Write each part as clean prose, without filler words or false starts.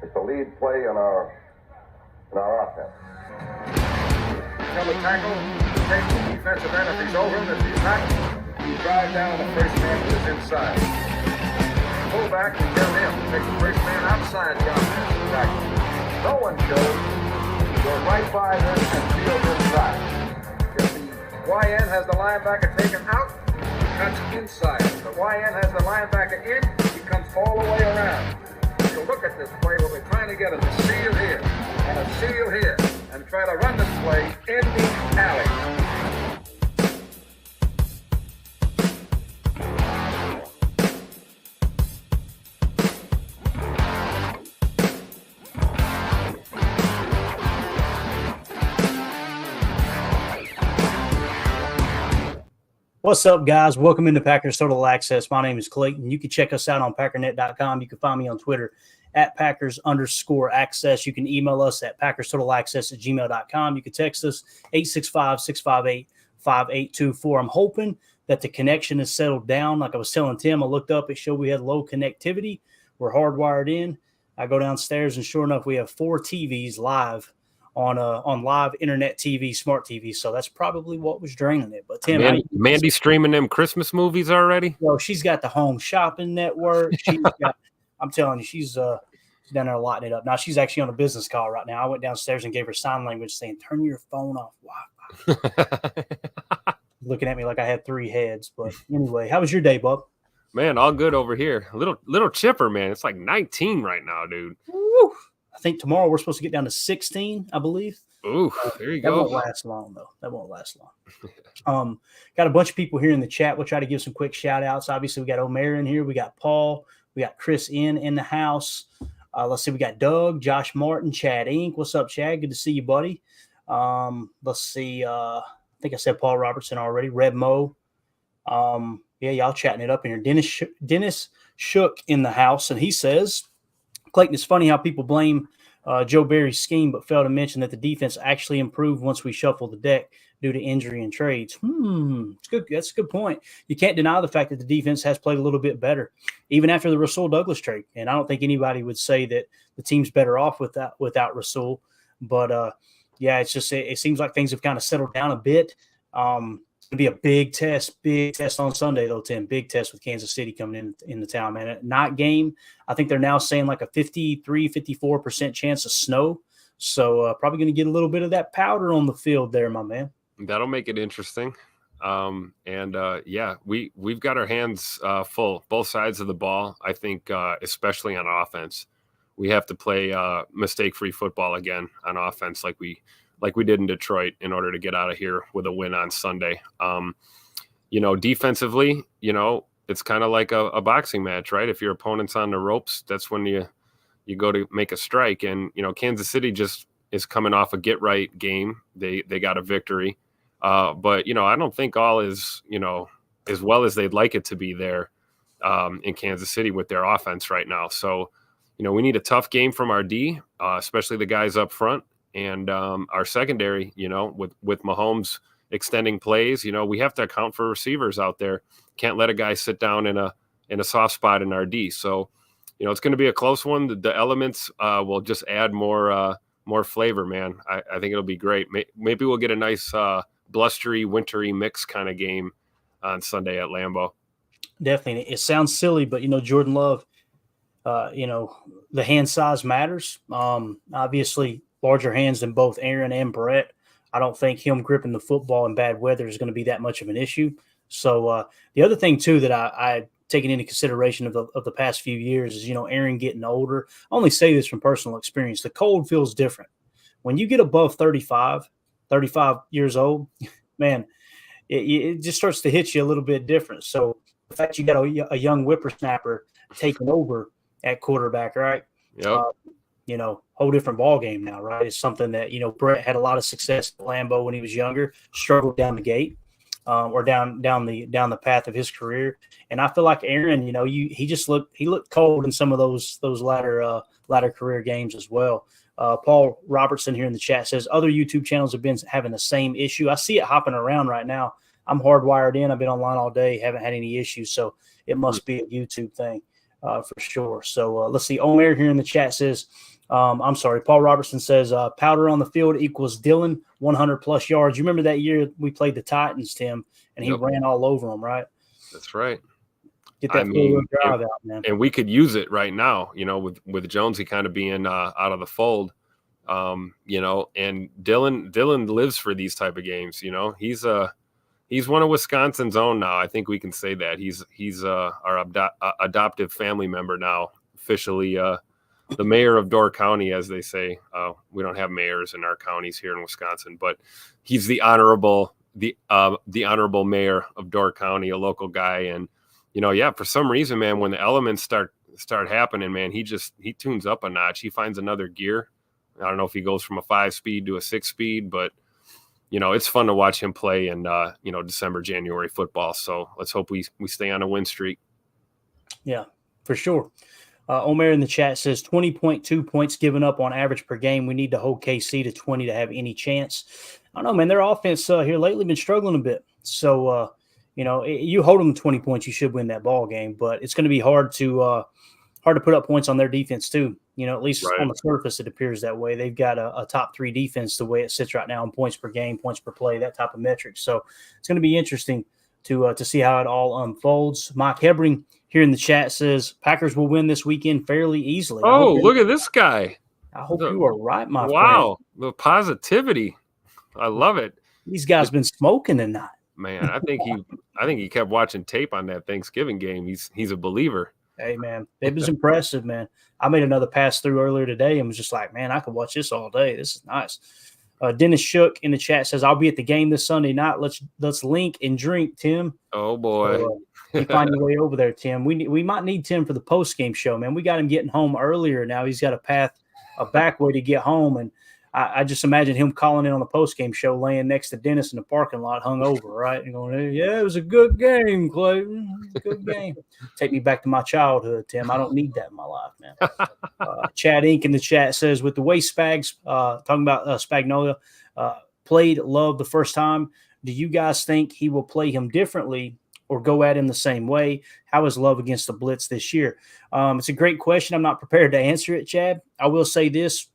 It's the lead play in our offense. Tell the tackle to take the defensive end if he's over him. If he's not, you drive down the first man who is inside. Pull back and tell him to take the first man outside the offensive tackle. No one goes. Go right by them and field inside. If the YN has the linebacker taken out, that's inside. If the YN has the linebacker in, he comes all the way around. If you look at this play, what we're trying to get is a seal here and a seal here, and try to run this play in the alley. What's up, guys? Welcome into Packers Total Access. My name is Clayton. You can check us out on packernet.com. You can find me on Twitter at Packers_access. You can email us at PackersTotalAccess@gmail.com. You can text us 865-658-5824. I'm hoping that the connection is settled down. Like I was telling Tim, I looked up. It showed we had low connectivity. We're hardwired in. I go downstairs, and sure enough, we have 4 TVs live on live internet TV, smart TV. So that's probably what was draining it. But Tim, Mandy streaming them Christmas movies already? Well, she's got the home shopping network. I'm telling you, she's down there lighting it up. Now she's actually on a business call right now. I went downstairs and gave her sign language saying, "Turn your phone off." Wi-Fi. Looking at me like I had 3 heads. But anyway, how was your day, bub? Man, all good over here. A little chipper, man. It's like 19 right now, dude. Woo. I think tomorrow we're supposed to get down to 16, I believe. Ooh, there you go. That won't last long, though. Got a bunch of people here in the chat. We'll try to give some quick shout-outs. Obviously, we got Omer in here. We got Paul. We got Chris in the house. Let's see. We got Doug, Josh Martin, Chad Inc. What's up, Chad? Good to see you, buddy. Let's see. I think I said Paul Robertson already. Red Mo. Yeah, y'all chatting it up in here. Dennis Shook in the house, and he says, Clayton, it's funny how people blame Joe Barry's scheme, but fail to mention that the defense actually improved once we shuffled the deck due to injury and trades. It's good. That's a good point. You can't deny the fact that the defense has played a little bit better, even after the Rasul Douglas trade. And I don't think anybody would say that the team's better off without Rasul. But yeah, it's just it seems like things have kind of settled down a bit. It's going to be a big test on Sunday, though, Tim. Big test with Kansas City coming in the town, man. Night game, I think they're now saying like a 54% chance of snow. So probably going to get a little bit of that powder on the field there, my man. That'll make it interesting. Yeah, we've got our hands full, both sides of the ball. I think especially on offense, we have to play mistake-free football again on offense like we did in Detroit in order to get out of here with a win on Sunday. Defensively, it's kind of like a boxing match, right? If your opponent's on the ropes, that's when you go to make a strike. And, Kansas City just is coming off a get-right game. They got a victory. But, I don't think all is, as well as they'd like it to be there in Kansas City with their offense right now. So, we need a tough game from our D, especially the guys up front. And our secondary, with Mahomes extending plays, we have to account for receivers out there. Can't let a guy sit down in a soft spot in our D. So, it's going to be a close one. The elements will just add more flavor, man. I think it'll be great. Maybe we'll get a nice blustery, wintry mix kind of game on Sunday at Lambeau. Definitely. It sounds silly, but, Jordan Love, the hand size matters. Obviously, larger hands than both Aaron and Brett. I don't think him gripping the football in bad weather is going to be that much of an issue. So the other thing, too, that I taken into consideration of the past few years is, Aaron getting older. I only say this from personal experience. The cold feels different. When you get above 35 years old, man, it just starts to hit you a little bit different. So the fact you got a young whippersnapper taking over at quarterback, right? Yep. Whole different ball game now, right? It's something that, Brett had a lot of success at Lambeau when he was younger, struggled down the gate or down the path of his career. And I feel like Aaron, he looked cold in some of those latter career games as well. Paul Robertson here in the chat says other YouTube channels have been having the same issue. I see it hopping around right now. I'm hardwired in. I've been online all day, haven't had any issues. So it must be a YouTube thing for sure. So let's see. Omer here in the chat says, I'm sorry. Paul Robertson says powder on the field equals Dylan 100 plus yards. You remember that year we played the Titans, Tim, and he ran all over them, right? That's right. Get that four-wheel drive out, man. And we could use it right now, with Jonesy kind of being out of the fold, and Dylan lives for these type of games. He's one of Wisconsin's own now. I think we can say that he's our adoptive family member now, officially. The mayor of Door County, as they say. We don't have mayors in our counties here in Wisconsin, but he's the honorable mayor of Door County, a local guy. And, for some reason, man, when the elements start happening, man, he tunes up a notch. He finds another gear. I don't know if he goes from a 5-speed to a 6-speed, but, it's fun to watch him play in, December, January football. So let's hope we stay on a win streak. Yeah, for sure. Omer in the chat says 20.2 points given up on average per game. We need to hold KC to 20 to have any chance. I don't know, man. Their offense here lately been struggling a bit. So, you hold them to 20 points, you should win that ball game. But it's going to be hard to put up points on their defense too. At least on the surface, it appears that way. They've got a top 3 defense the way it sits right now in points per game, points per play, that type of metric. So it's going to be interesting to see how it all unfolds. Mike Hebring here in the chat says Packers will win this weekend fairly easily. Oh, look at this guy. I hope you are right, my friend. Wow, the positivity. I love it. These guys been smoking tonight. Man, I think he kept watching tape on that Thanksgiving game. He's a believer. Hey, man, it was impressive, man. I made another pass through earlier today and was just like, man, I could watch this all day. This is nice. Dennis Shook in the chat says, I'll be at the game this Sunday night. Let's link and drink, Tim. Oh, boy. You find your way over there, Tim. We might need Tim for the post-game show, man. We got him getting home earlier now. He's got a back way to get home, and I just imagine him calling in on the post-game show, laying next to Dennis in the parking lot, hungover, right? And going, hey, yeah, it was a good game, Clayton. Good game. Take me back to my childhood, Tim. I don't need that in my life, man. Chad Inc. in the chat says, with the way Spags, talking about Spagnolia, played Love the first time, do you guys think he will play him differently or go at him the same way? How is Love against the blitz this year? It's a great question. I'm not prepared to answer it, Chad. I will say this.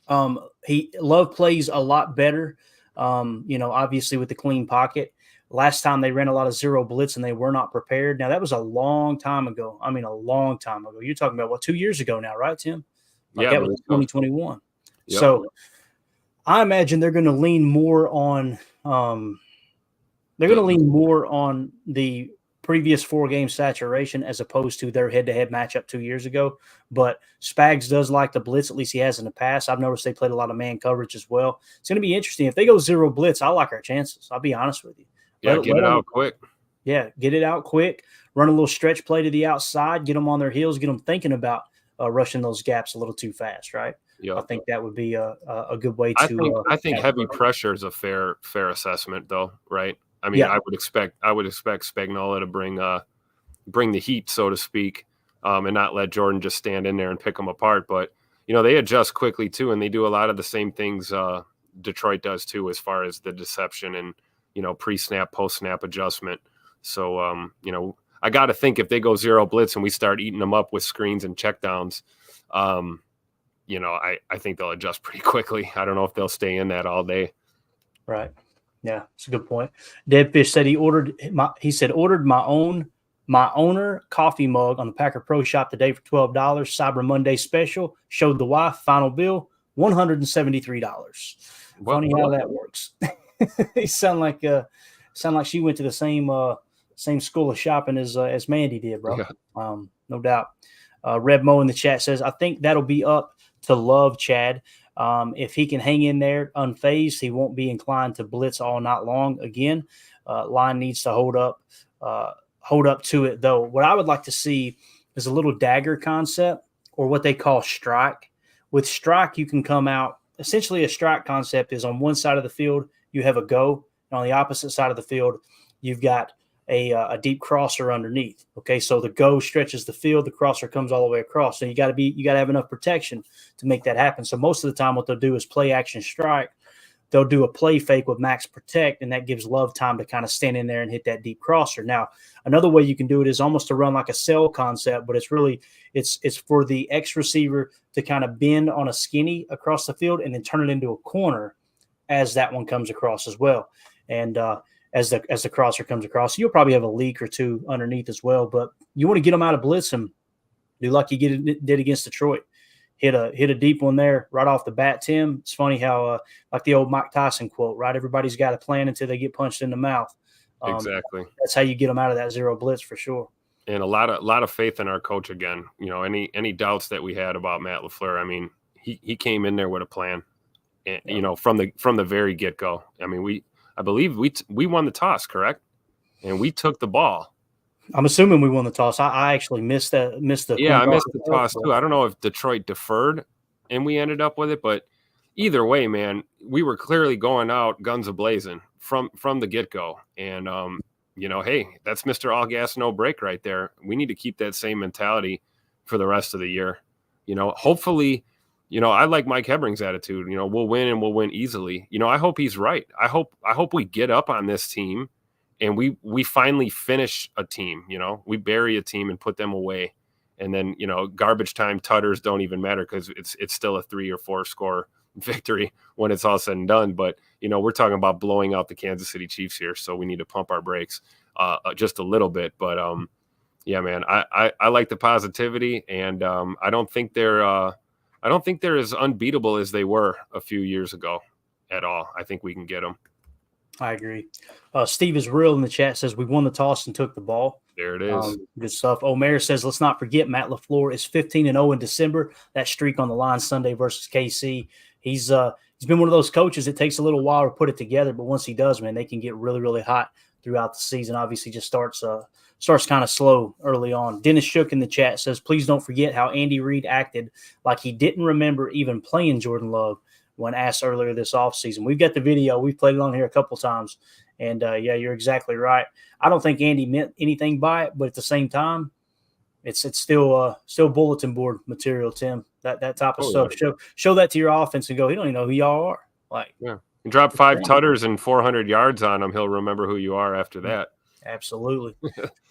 Love plays a lot better, obviously with the clean pocket. Last time they ran a lot of zero blitz and they were not prepared. Now, that was a long time ago. I mean, a long time ago. You're talking about, 2 years ago now, right, Tim? That was 2021. Yep. So I imagine they're going to lean more on the previous 4-game saturation as opposed to their head-to-head matchup 2 years ago. But Spags does like the blitz, at least he has in the past. I've noticed they played a lot of man coverage as well. It's going to be interesting. If they go zero blitz, I like our chances. I'll be honest with you. Get it out quick. Yeah, get it out quick. Run a little stretch play to the outside, get them on their heels, get them thinking about rushing those gaps a little too fast, right? Yep. I think that would be a good way to. I think heavy pressure is a fair assessment, though, right? I mean, I would expect Spagnola to bring the heat, so to speak, and not let Jordan just stand in there and pick them apart. But they adjust quickly too, and they do a lot of the same things Detroit does too, as far as the deception and pre-snap, post-snap adjustment. So I got to think if they go zero blitz and we start eating them up with screens and checkdowns, I think they'll adjust pretty quickly. I don't know if they'll stay in that all day. Right. Yeah, it's a good point. Deadfish said ordered my owner coffee mug on the Packer Pro Shop today for $12. Cyber Monday special. Showed the wife. Final bill $173. Funny how that works. They sound like she went to the same school of shopping as Mandy did, bro. Yeah. No doubt. Red Mo in the chat says, I think that'll be up to Love, Chad. If he can hang in there unfazed, he won't be inclined to blitz all night long. Again, line needs to hold up to it, though. What I would like to see is a little dagger concept, or what they call strike. With strike, you can come out. Essentially, a strike concept is on one side of the field, you have a go, and on the opposite side of the field, you've got a deep crosser underneath. Okay, so the go stretches the field, the crosser comes all the way across. So you got to have enough protection to make that happen. So most of the time, what they'll do is play action strike. they'll do a play fake with max protect, and that gives Love time to kind of stand in there and hit that deep crosser. Now, another way you can do it is almost to run like a cell concept, but it's really it's for the X receiver to kind of bend on a skinny across the field and then turn it into a corner as that one comes across as well. And as the crosser comes across, you'll probably have a leak or two underneath as well. But you want to get them out of blitz and do like you did against Detroit. Hit a deep one there right off the bat, Tim. It's funny how like the old Mike Tyson quote, right? Everybody's got a plan until they get punched in the mouth. Exactly. That's how you get them out of that zero blitz for sure. And a lot of faith in our coach again. You know, any doubts that we had about Matt LaFleur, I mean, he came in there with a plan. And, you know, from the very get go. I mean, I believe we won the toss, correct? And we took the ball. I'm assuming we won the toss. I actually missed the. Yeah, I missed the toss too. I don't know if Detroit deferred and we ended up with it, but either way, man, we were clearly going out guns a-blazing from the get-go. And you know, hey, that's Mr. All Gas No Break right there. We need to keep that same mentality for the rest of the year. You know, hopefully, you know, I like Mike Hebring's attitude. You know, we'll win and we'll win easily. You know, I hope he's right. I hope we get up on this team and we finally finish a team. You know, we bury a team and put them away. And then, you know, garbage time tutters don't even matter because it's still a 3 or 4 score victory when it's all said and done. But, you know, we're talking about blowing out the Kansas City Chiefs here. So we need to pump our brakes just a little bit. But, yeah, man, I like the positivity, and I don't think they're as unbeatable as they were a few years ago at all. I think we can get them. I agree. Steve is real in the chat says we won the toss and took the ball. There it is. Good stuff. Omer says, let's not forget Matt LaFleur is 15-0 in December. That streak on the line Sunday versus KC. He's been one of those coaches. It takes a little while to put it together, but once he does, man, they can get really, really hot throughout the season. Obviously, just starts kind of slow early on. Dennis Shook in the chat says, please don't forget how Andy Reid acted like he didn't remember even playing Jordan Love when asked earlier this offseason. We've got the video. We've played it on here a couple times. And, yeah, you're exactly right. I don't think Andy meant anything by it, but at the same time, it's still bulletin board material, Tim. That type of stuff. Yeah. Show that to your offense and go, he don't even know who y'all are. Like, yeah. You drop 5 tutters and 400 yards on him, he'll remember who you are after that. Absolutely.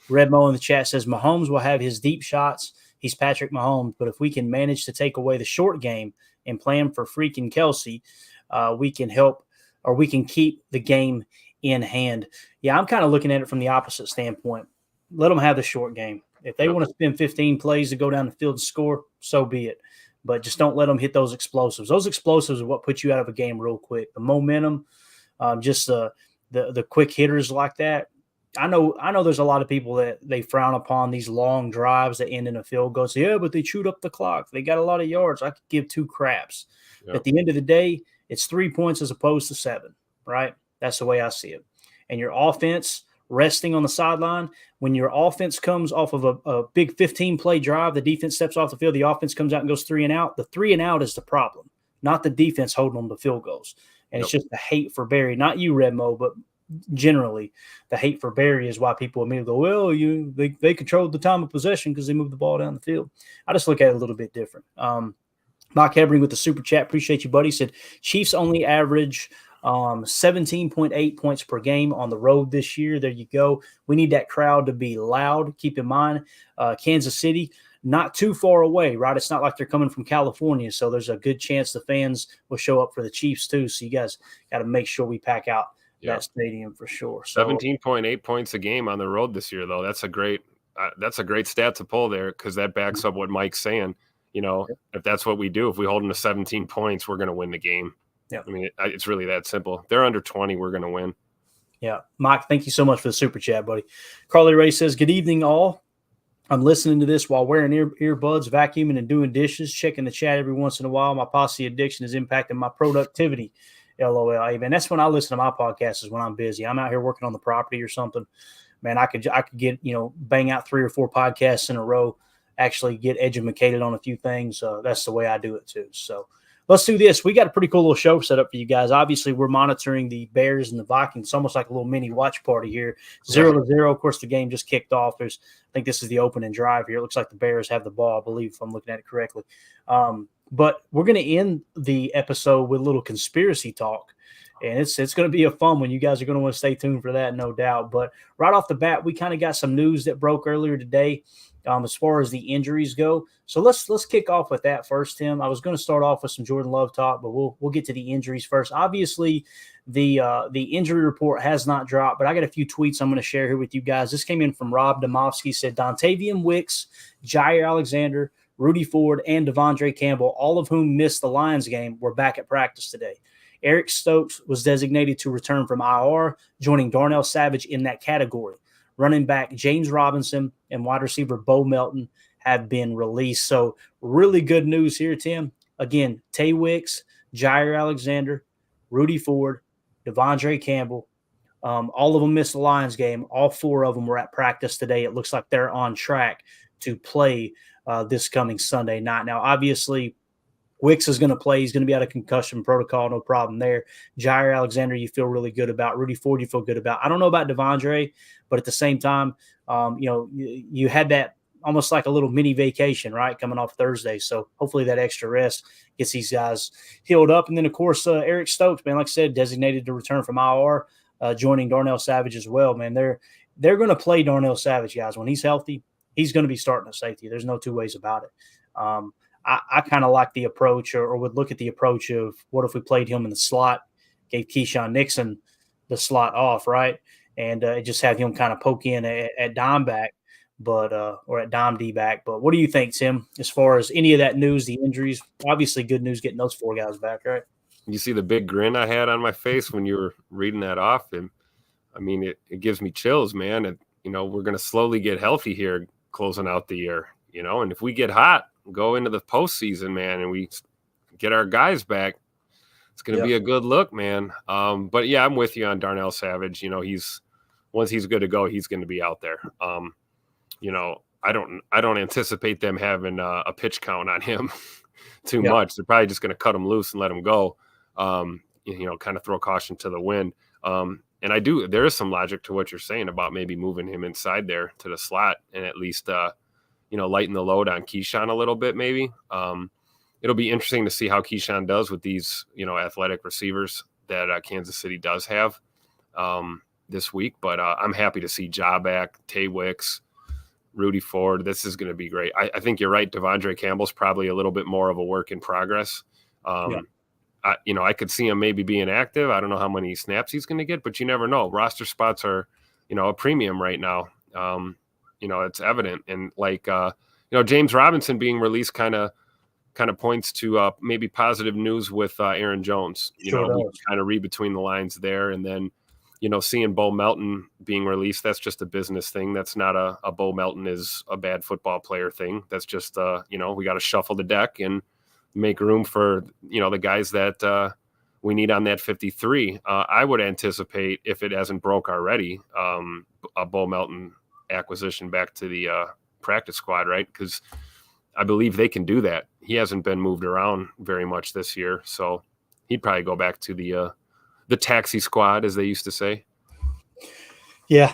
Red Mo in the chat says Mahomes will have his deep shots. He's Patrick Mahomes. But if we can manage to take away the short game and plan for freaking Kelsey, we can help, or we can keep the game in hand. Yeah, I'm kind of looking at it from the opposite standpoint. Let them have the short game. If they want to spend 15 plays to go down the field and score, so be it. But just don't let them hit those explosives. Those explosives are what put you out of a game real quick. The momentum, just the quick hitters like that. I know there's a lot of people that they frown upon these long drives that end in a field goal. Say, yeah, but they chewed up the clock. They got a lot of yards. I could give 2 craps. Yep. At the end of the day, it's 3 points as opposed to 7, right? That's the way I see it. And your offense resting on the sideline, when your offense comes off of a big 15-play drive, the defense steps off the field, the offense comes out and goes 3 and out. The 3 and out is the problem, not the defense holding them to field goals. And It's just the hate for Barry. Not you, Redmo, but generally the hate for Barry is why people immediately go, well, they controlled the time of possession because they moved the ball down the field. I just look at it a little bit different. Mike Hebring with the super chat. Appreciate you, buddy. Said Chiefs only average 17.8 points per game on the road this year. There you go. We need that crowd to be loud. Keep in mind, Kansas City, not too far away, right? It's not like they're coming from California, so there's a good chance the fans will show up for the Chiefs too. So you guys got to make sure we pack out that stadium for sure. So 17.8 points a game on the road this year, though. That's a great stat to pull there because that backs up what Mike's saying. You know, if that's what we do, if we hold them to 17 points, we're going to win the game. Yeah, I mean, it's really that simple. If they're under 20, we're going to win. Yeah. Mike, thank you so much for the super chat, buddy. Carly Ray says, good evening, all. I'm listening to this while wearing earbuds, vacuuming, and doing dishes, checking the chat every once in a while. My posse addiction is impacting my productivity. LOL. Hey, man, that's when I listen to my podcast is when I'm busy. I'm out here working on the property or something. Man, I could get, bang out 3 or 4 podcasts in a row, actually get educated on a few things. That's the way I do it too. So let's do this. We got a pretty cool little show set up for you guys. Obviously, we're monitoring the Bears and the Vikings. It's almost like a little mini watch party here. 0-0. Of course, the game just kicked off. I think this is the opening drive here. It looks like the Bears have the ball, I believe, if I'm looking at it correctly. But we're going to end the episode with a little conspiracy talk. And it's going to be a fun one. You guys are going to want to stay tuned for that, no doubt. But right off the bat, we kind of got some news that broke earlier today as far as the injuries go. So let's kick off with that first, Tim. I was going to start off with some Jordan Love talk, but we'll get to the injuries first. Obviously, the injury report has not dropped, but I got a few tweets I'm going to share here with you guys. This came in from Rob Domofsky. Said Dontavian Wicks, Jair Alexander, Rudy Ford, and Devondre Campbell, all of whom missed the Lions game, were back at practice today. Eric Stokes was designated to return from IR, joining Darnell Savage in that category. Running back James Robinson and wide receiver Bo Melton have been released. So really good news here, Tim. Again, Tay Wicks, Jair Alexander, Rudy Ford, Devondre Campbell, all of them missed the Lions game. All 4 of them were at practice today. It looks like they're on track to play this coming Sunday night. Now, obviously, Wicks is going to play. He's going to be out of concussion protocol. No problem there. Jair Alexander, you feel really good about. Rudy Ford, you feel good about. I don't know about Devondre, but at the same time, you had that almost like a little mini vacation, right, coming off Thursday. So hopefully that extra rest gets these guys healed up. And then, of course, Eric Stokes, man, like I said, designated to return from IR, joining Darnell Savage as well, man. They're going to play Darnell Savage, guys. When he's healthy, he's going to be starting at safety. There's no two ways about it. I kind of like the approach or would look at the approach of what if we played him in the slot, gave Keyshawn Nixon the slot off, right? And just have him kind of poke in at dime back, or at dime D back. But what do you think, Tim, as far as any of that news, the injuries? Obviously good news getting those 4 guys back, right? You see the big grin I had on my face when you were reading that off. And I mean, it gives me chills, man. And, we're going to slowly get healthy here closing out the year, and if we get hot, go into the postseason, man, and we get our guys back, it's going to be a good look, man. But yeah, I'm with you on Darnell Savage. Once he's good to go, he's going to be out there. I don't anticipate them having a pitch count on him too much. They're probably just going to cut him loose and let him go. Kind of throw caution to the wind. And there is some logic to what you're saying about maybe moving him inside there to the slot and at least lighten the load on Keyshawn a little bit, maybe. It'll be interesting to see how Keyshawn does with these, athletic receivers that Kansas City does have this week. But I'm happy to see Ja back, Tay Wicks, Rudy Ford. This is going to be great. I think you're right. Devondre Campbell's probably a little bit more of a work in progress. I could see him maybe being active. I don't know how many snaps he's going to get, but you never know. Roster spots are, a premium right now. It's evident. And James Robinson being released kind of points to maybe positive news with Aaron Jones. We kind of read between the lines there. And then, seeing Bo Melton being released, that's just a business thing. That's not a Bo Melton is a bad football player thing. That's just, we got to shuffle the deck and make room for, the guys that we need on that 53. I would anticipate, if it hasn't broke already, a Bo Melton acquisition back to the practice squad, right? Because I believe they can do that. He hasn't been moved around very much this year, so he'd probably go back to the taxi squad, as they used to say. Yeah,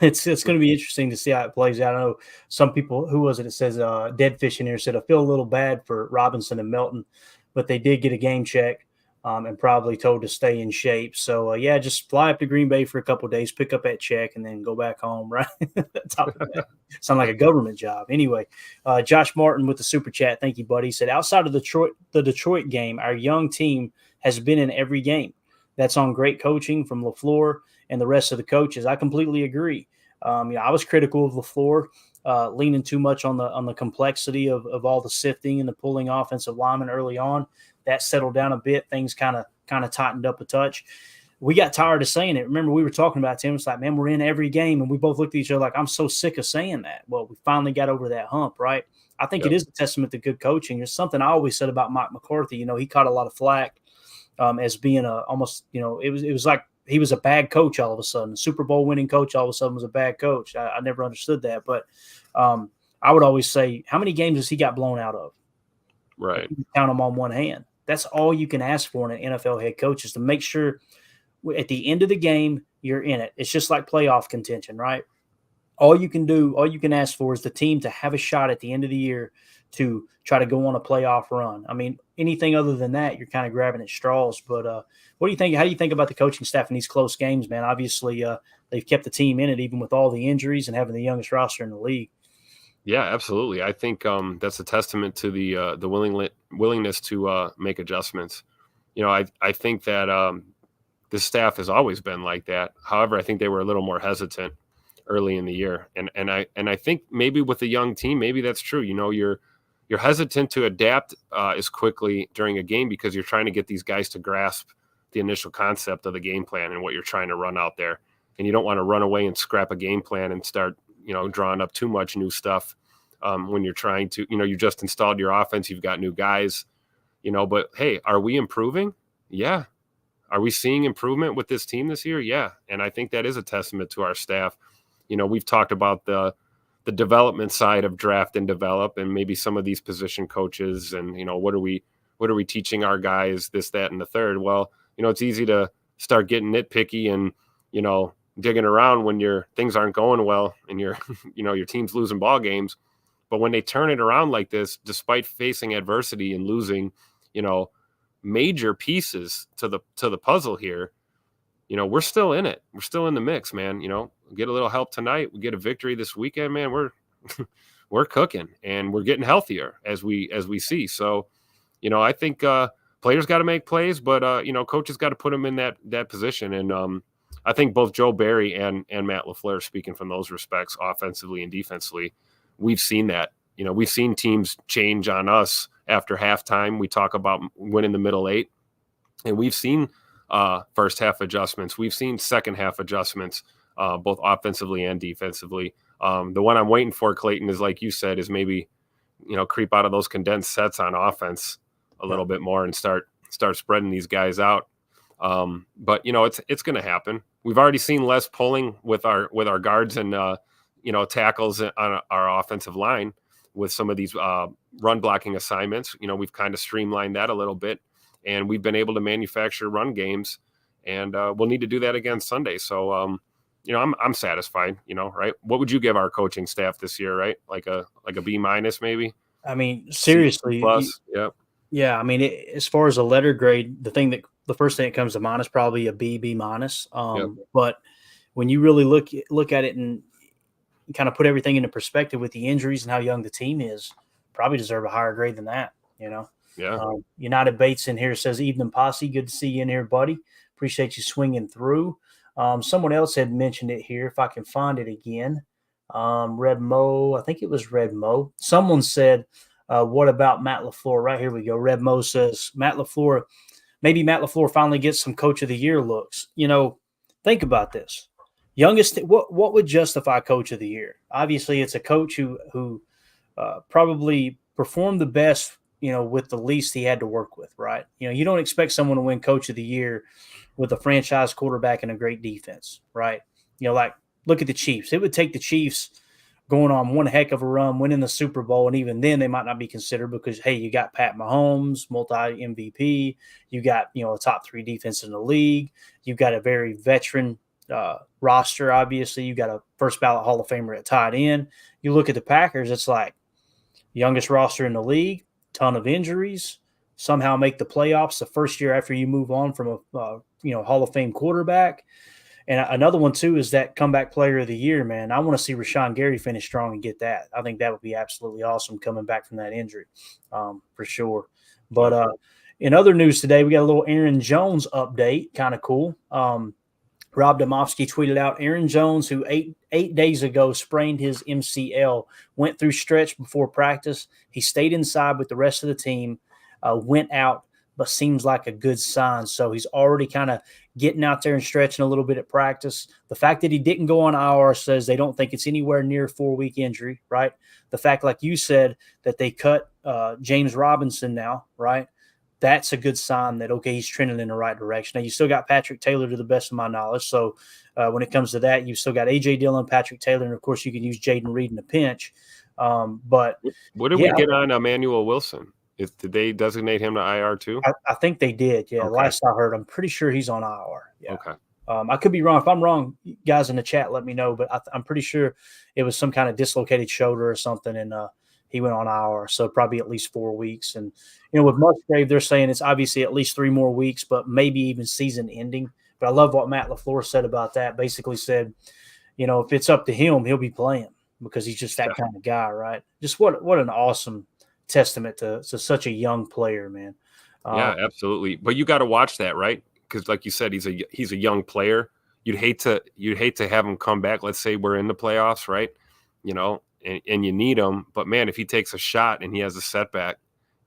it's going to be interesting to see how it plays out. I know some people, who was it? It says Deadfish in here said, I feel a little bad for Robinson and Melton, but they did get a game check. And probably told to stay in shape. So, just fly up to Green Bay for a couple of days, pick up that check, and then go back home, right? Sound like a government job. Anyway, Josh Martin with the super chat. Thank you, buddy. He said, outside of the Detroit game, our young team has been in every game. That's on great coaching from LaFleur and the rest of the coaches. I completely agree. I was critical of LaFleur, leaning too much on the complexity of all the sifting and the pulling offensive linemen early on. That settled down a bit. Things kind of tightened up a touch. We got tired of saying it. Remember, we were talking about, Tim, it's like, man, we're in every game. And we both looked at each other like, I'm so sick of saying that. Well, we finally got over that hump, right? I think it is a testament to good coaching. There's something I always said about Mike McCarthy. He caught a lot of flack as being it was like he was a bad coach all of a sudden. A Super Bowl winning coach all of a sudden was a bad coach. I never understood that. But I would always say, how many games has he got blown out of? Right. You count them on one hand. That's all you can ask for in an NFL head coach, is to make sure at the end of the game you're in it. It's just like playoff contention, right? all you can ask for is the team to have a shot at the end of the year to try to go on a playoff run. I mean, anything other than that, you're kind of grabbing at straws. But what do you think? How do you think about the coaching staff in these close games, man? Obviously, they've kept the team in it even with all the injuries and having the youngest roster in the league. Yeah, absolutely. I think that's a testament to the willingness to make adjustments. I think that this staff has always been like that. However, I think they were a little more hesitant early in the year, and I think maybe with a young team, maybe that's true. You're hesitant to adapt as quickly during a game because you're trying to get these guys to grasp the initial concept of the game plan and what you're trying to run out there, and you don't want to run away and scrap a game plan and start drawing up too much new stuff when you're trying to. You just installed your offense, you've got new guys, but hey, are we improving? Yeah. Are we seeing improvement with this team this year? Yeah. And I think that is a testament to our staff. We've talked about the development side of draft and develop, and maybe some of these position coaches, and what are we teaching our guys, this, that, and the third. Well, it's easy to start getting nitpicky and digging around when your things aren't going well and your your team's losing ball games. But when they turn it around like this, despite facing adversity and losing major pieces to the puzzle here, we're still in it. We're still in the mix, man. Get a little help tonight. We get a victory this weekend, man. We're cooking, and we're getting healthier as we see. So, I think players got to make plays, but coaches got to put them in that position. And I think both Joe Barry and Matt LaFleur, speaking from those respects, offensively and defensively, we've seen that. We've seen teams change on us after halftime. We talk about winning the middle eight, and we've seen first half adjustments. We've seen second half adjustments, both offensively and defensively. The one I'm waiting for, Clayton, is like you said, is maybe creep out of those condensed sets on offense a little bit more and start spreading these guys out. But it's going to happen. We've already seen less pulling with our guards and tackles on our offensive line with some of these run blocking assignments. We've kind of streamlined that a little bit, and we've been able to manufacture run games, and we'll need to do that again Sunday. So, I'm satisfied, right? What would you give our coaching staff this year, right? Like a B- maybe? I mean, seriously. Plus, yep. Yeah. I mean, as far as a letter grade, the first thing that comes to mind is probably a B-. Yep. But when you really look at it and kind of put everything into perspective with the injuries and how young the team is, probably deserve a higher grade than that, Yeah. United Bates in here says, "Evening posse, good to see you in here, buddy. Appreciate you swinging through." Someone else had mentioned it here, if I can find it again. Red Mo, I think it was Red Mo. Someone said, what about Matt LaFleur? Right, here we go. Red Mo says, maybe Matt LaFleur finally gets some Coach of the Year looks. Think about this. What would justify Coach of the Year? Obviously, it's a coach who probably performed the best, with the least he had to work with, right? You don't expect someone to win Coach of the Year with a franchise quarterback and a great defense, right? Like, look at the Chiefs. It would take the Chiefs going on one heck of a run, winning the Super Bowl, and even then they might not be considered because, hey, you got Pat Mahomes, multi-MVP. You got, a top 3 defense in the league. You've got a very veteran roster, obviously. You got a first ballot Hall of Famer at tight end. You look at the Packers, it's like youngest roster in the league, ton of injuries, somehow make the playoffs the first year after you move on from a Hall of Fame quarterback. And another one too is that comeback player of the year, man. I want to see Rashawn Gary finish strong and get that. I think that would be absolutely awesome coming back from that injury, for sure. But in other news today, we got a little Aaron Jones update, kind of cool. Rob Domofsky tweeted out, Aaron Jones, who eight days ago sprained his MCL, went through stretch before practice. He stayed inside with the rest of the team, went out, but seems like a good sign. So he's already kind of getting out there and stretching a little bit at practice. The fact that he didn't go on IR says they don't think it's anywhere near a 4-week injury, right? The fact, like you said, that they cut James Robinson now, right? That's a good sign that, okay, he's trending in the right direction. Now, you still got Patrick Taylor to the best of my knowledge. So when it comes to that, you've still got A.J. Dillon, Patrick Taylor, and, of course, you can use Jaden Reed in a pinch. But what did we get on Emmanuel Wilson? Did they designate him to IR too? I think they did, yeah. Okay. Last I heard, I'm pretty sure he's on IR. Yeah. Okay. I could be wrong. If I'm wrong, guys in the chat, let me know. But I'm pretty sure it was some kind of dislocated shoulder or something, and he went on IR. So probably at least 4 weeks. And with Musgrave, they're saying it's obviously at least 3 more weeks, but maybe even season ending. But I love what Matt LaFleur said about that. Basically said, if it's up to him, he'll be playing because he's just that kind of guy, right? Just what an awesome testament to such a young player, man. Yeah, absolutely. But you got to watch that, right? Because like you said, he's a young player. You'd hate to have him come back. Let's say we're in the playoffs, right? And you need him. But man, if he takes a shot and he has a setback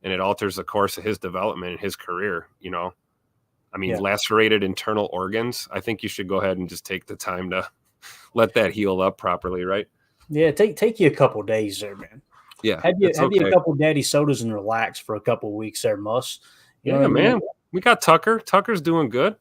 and it alters the course of his development and his career, lacerated internal organs, I think you should go ahead and just take the time to let that heal up properly, right? Yeah, take you a couple days there, man. Yeah, have you a couple daddy sodas and relax for a couple weeks there, Muss. You know what I mean? Man. We got Tucker. Tucker's doing good.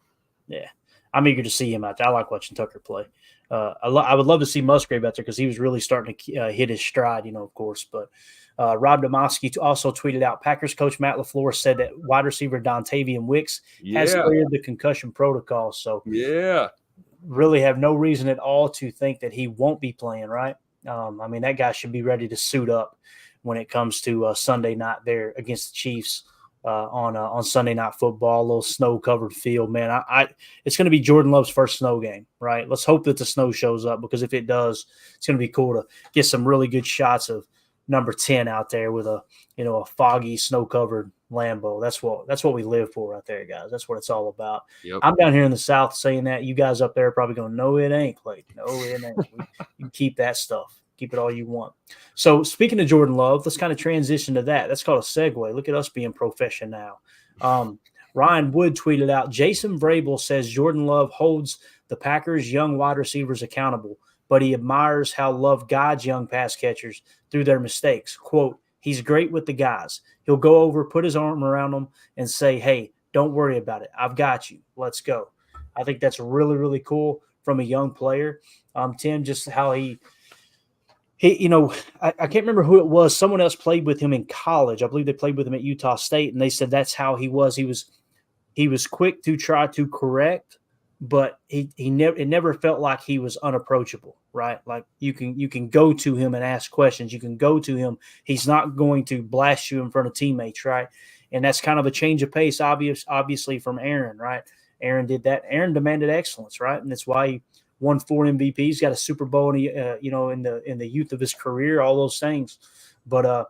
Yeah, I'm eager to see him out there. I like watching Tucker play. I would love to see Musgrave out there because he was really starting to hit his stride, of course. But Rob Domofsky also tweeted out, Packers coach Matt LaFleur said that wide receiver Dontavian Wicks has cleared the concussion protocol. So really have no reason at all to think that he won't be playing, right? That guy should be ready to suit up when it comes to Sunday night there against the Chiefs. On Sunday Night Football, a little snow-covered field, man. It's going to be Jordan Love's first snow game, right? Let's hope that the snow shows up because if it does, it's going to be cool to get some really good shots of number 10 out there with a foggy, snow-covered Lambeau. That's what we live for right there, guys. That's what it's all about. Yep. I'm down here in the South saying that. You guys up there are probably going, no, it ain't, Clayton. No, it ain't. You can keep that stuff. Keep it all you want. So speaking of Jordan Love, let's kind of transition to that. That's called a segue. Look at us being professional now. Ryan Wood tweeted out, Jason Vrabel says Jordan Love holds the Packers' young wide receivers accountable, but he admires how Love guides young pass catchers through their mistakes. Quote, he's great with the guys. He'll go over, put his arm around them, and say, hey, don't worry about it. I've got you. Let's go. I think that's really, really cool from a young player. Tim, just how he I can't remember who it was. Someone else played with him in college. I believe they played with him at Utah State, and they said that's how he was. He was quick to try to correct, but it never felt like he was unapproachable, right? Like you can go to him and ask questions. You can go to him. He's not going to blast you in front of teammates, right? And that's kind of a change of pace, obviously from Aaron, right? Aaron did that. Aaron demanded excellence, right? And that's why he won 4 MVPs, got a Super Bowl in the youth of his career, all those things. But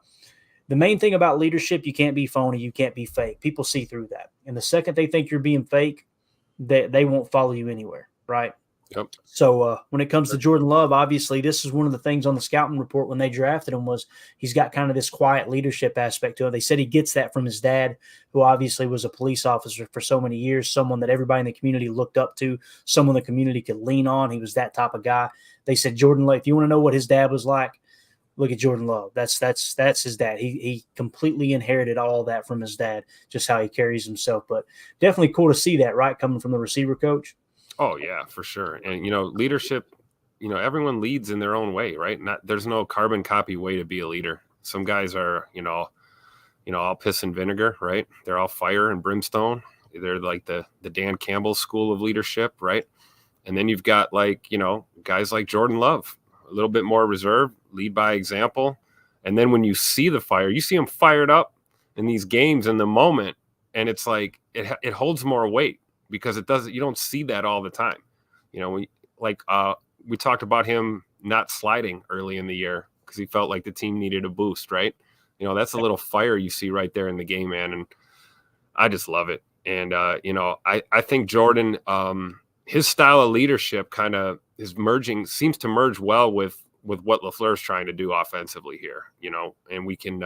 the main thing about leadership, you can't be phony, you can't be fake. People see through that. And the second they think you're being fake, they won't follow you anywhere, right? Yep. So when it comes to Jordan Love, obviously this is one of the things on the scouting report when they drafted him was he's got kind of this quiet leadership aspect to him. They said he gets that from his dad, who obviously was a police officer for so many years, someone that everybody in the community looked up to, someone the community could lean on. He was that type of guy. They said Jordan Love, if you want to know what his dad was like, look at Jordan Love. That's his dad. He completely inherited all that from his dad, just how he carries himself. But definitely cool to see that, right, coming from the receiver coach. Oh yeah, for sure. And leadership, everyone leads in their own way, right? There's no carbon copy way to be a leader. Some guys are, all piss and vinegar, right? They're all fire and brimstone. They're like the Dan Campbell school of leadership, right? And then you've got guys like Jordan Love, a little bit more reserved, lead by example. And then when you see the fire, you see him fired up in these games in the moment, and it's like it holds more weight. Because you don't see that all the time. We talked about him not sliding early in the year because he felt like the team needed a boost, right? That's a little fire you see right there in the game, man. And I just love it. And, I think Jordan, his style of leadership kind of seems to merge well with what LaFleur's trying to do offensively here, and we can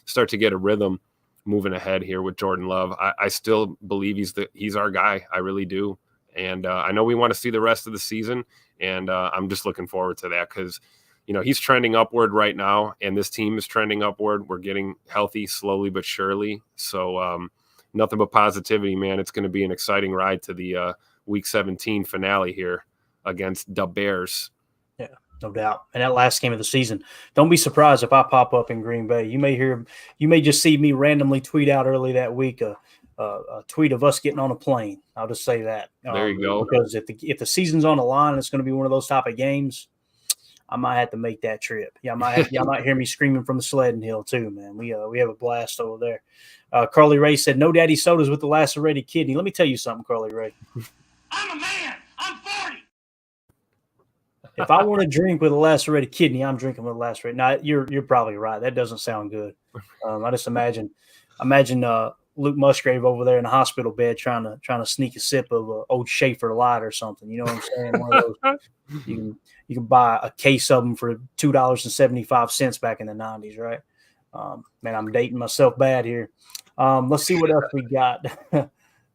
start to get a rhythm moving ahead here with Jordan Love. I still believe he's our guy. I really do. And I know we want to see the rest of the season. And I'm just looking forward to that because, he's trending upward right now. And this team is trending upward. We're getting healthy slowly but surely. So nothing but positivity, man. It's going to be an exciting ride to the Week 17 finale here against the Bears. Yeah. No doubt. And that last game of the season, don't be surprised if I pop up in Green Bay. You may just see me randomly tweet out early that week a tweet of us getting on a plane. I'll just say that. There you go. Because if the season's on the line and it's going to be one of those type of games, I might have to make that trip. Y'all might hear me screaming from the sledding hill too, man. We have a blast over there. Carly Ray said, "No daddy sodas with the lacerated kidney." Let me tell you something, Carly Ray. I'm a man. I'm 40. If I want to drink with a lacerated kidney, I'm drinking with a lacerated. Now you're probably right. That doesn't sound good. I just imagine Luke Musgrave over there in the hospital bed trying to sneak a sip of old Schaefer Light or something. You know what I'm saying? One of those you can buy a case of them for $2.75 back in the 90s, right? Man, I'm dating myself bad here. Let's see what else we got.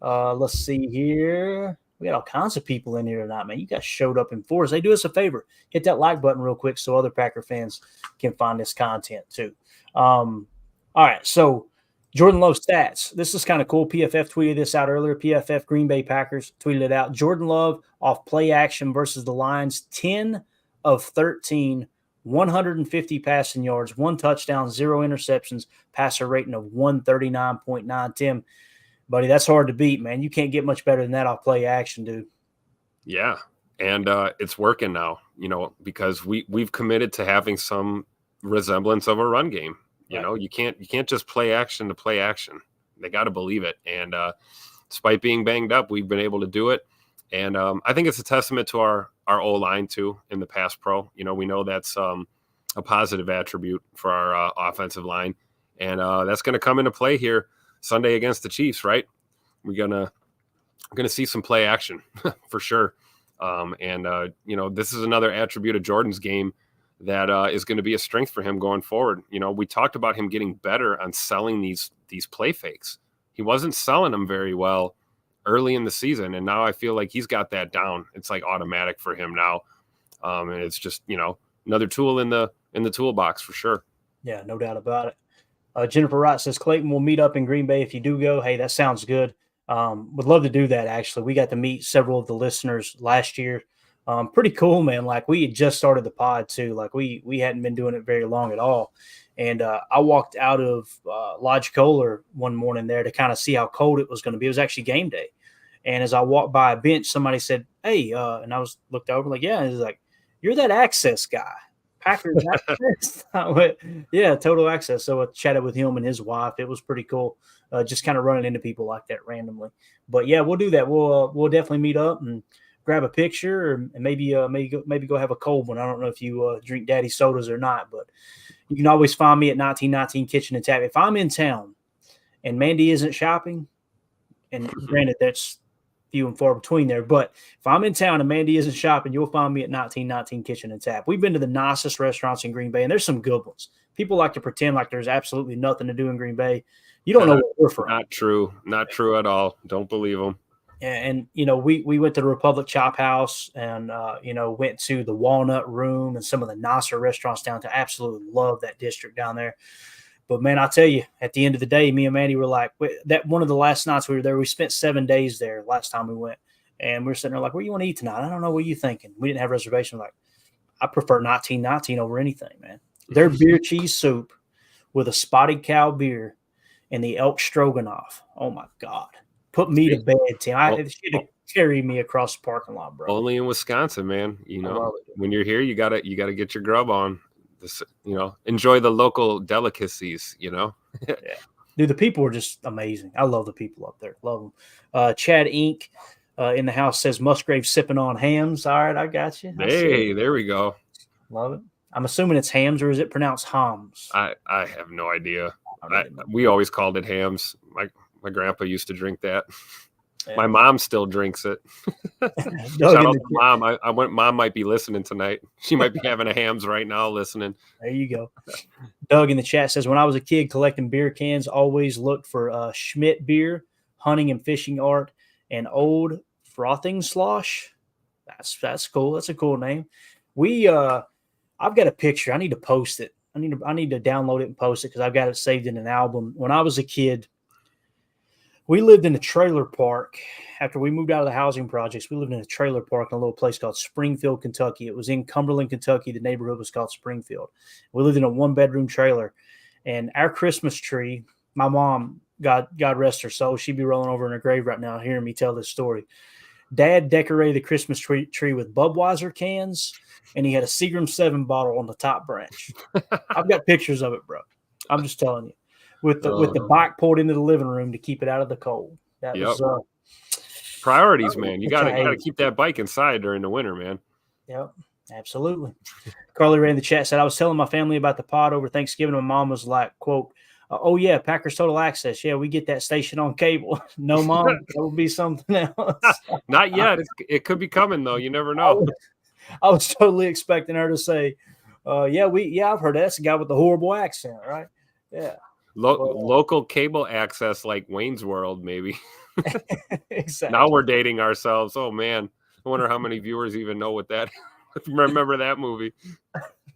Let's see here. We got all kinds of people in here tonight, man. You guys showed up in force. Hey, do us a favor. Hit that like button real quick so other Packer fans can find this content too. All right, so Jordan Love stats. This is kind of cool. PFF tweeted this out earlier. PFF Green Bay Packers tweeted it out. Jordan Love off play action versus the Lions, 10 of 13, 150 passing yards, 1 touchdown, 0 interceptions, passer rating of 139.9. Tim, buddy, that's hard to beat, man. You can't get much better than that off play action, dude. Yeah, and it's working now, because we've committed to having some resemblance of a run game. You know, you can't just play action to play action. They got to believe it. And despite being banged up, we've been able to do it. And I think it's a testament to our O-line too in the pass pro. We know that's a positive attribute for our offensive line. And that's going to come into play here Sunday against the Chiefs, right? We're gonna see some play action for sure. This is another attribute of Jordan's game that is going to be a strength for him going forward. We talked about him getting better on selling these play fakes. He wasn't selling them very well early in the season, and now I feel like he's got that down. It's like automatic for him now, and it's just another tool in the toolbox for sure. Yeah, no doubt about it. Jennifer Wright says Clayton will meet up in Green Bay if you do go. Hey, that sounds good. Would love to do that. Actually, we got to meet several of the listeners last year. Pretty cool, man. Like we had just started the pod too. Like we hadn't been doing it very long at all. And I walked out of Lodge Kohler one morning there to kind of see how cold it was going to be. It was actually game day. And as I walked by a bench, somebody said, "Hey," and I looked over like, "Yeah." And he's like, "You're that access guy, Packers access." I went, "Yeah, total access." So I chatted with him and his wife. It was pretty cool. Just kind of running into people like that randomly. But yeah, we'll do that. We'll definitely meet up and grab a picture, and maybe go have a cold one. I don't know if you drink daddy sodas or not, but you can always find me at 1919 Kitchen and Tap. If I'm in town and Mandy isn't shopping, and granted that's few and far between there, but if I'm in town and Mandy isn't shopping, you'll find me at 1919 Kitchen and Tap. We've been to the nicest restaurants in Green Bay, and there's some good ones. People like to pretend like there's absolutely nothing to do in Green Bay. You don't know what we're from. Not true at all. Don't believe them. And we went to the Republic Chop House and went to the Walnut Room and some of the nicer restaurants downtown. Absolutely love that district down there. But man, I tell you, at the end of the day, me and Mandy were like, that one of the last nights we were there, we spent 7 days there last time we went, and we were sitting there like, "Where you want to eat tonight?" "I don't know. What are you thinking?" We didn't have reservations. Like, I prefer 1919 over anything, man. Their beer cheese soup with a Spotted Cow beer and the elk stroganoff. Oh my God. Put me to bed, Tim. It should have carried me across the parking lot, bro. Only in Wisconsin, man. When you're here, you gotta get your grub on. Enjoy the local delicacies. Yeah, dude, the people are just amazing. I love the people up there. Love them. Chad Inc. In the house says Musgrave sipping on hams. All right, I got you. Hey, there we go. Love it. I'm assuming it's hams, or is it pronounced hams? I have no idea. We always called it hams. My grandpa used to drink that. Yeah. My mom still drinks it. Shout out to Mom. Mom might be listening tonight. She might be having a hams right now listening. There you go. Doug in the chat says, when I was a kid collecting beer cans, always looked for Schmidt beer, hunting and fishing art, and old frothing slosh. That's cool. That's a cool name. I've got a picture. I need to post it. I need to download it and post it because I've got it saved in an album. When I was a kid, we lived in a trailer park. After we moved out of the housing projects, we lived in a trailer park in a little place called Springfield, Kentucky. It was in Cumberland, Kentucky. The neighborhood was called Springfield. We lived in a one-bedroom trailer. And our Christmas tree, my mom God rest her soul. She'd be rolling over in her grave right now hearing me tell this story. Dad decorated the Christmas tree with Budweiser cans, and he had a Seagram 7 bottle on the top branch. I've got pictures of it, bro. I'm just telling you. With the bike pulled into the living room to keep it out of the cold. That was priorities, man. You gotta hey. keep that bike inside during the winter, man. Yep, absolutely. Carly Ray in the chat said, I was telling my family about the pod over Thanksgiving. My mom was like, quote, oh, yeah, Packers Total Access. Yeah, we get that station on cable. No, Mom, that would be something else. Not yet. It could be coming, though. You never know. I was totally expecting her to say, I've heard that's the guy with the horrible accent, right? Yeah. Local cable access like Wayne's World, maybe. Exactly. Now we're dating ourselves. Oh, man. I wonder how many viewers even know what that remember that movie.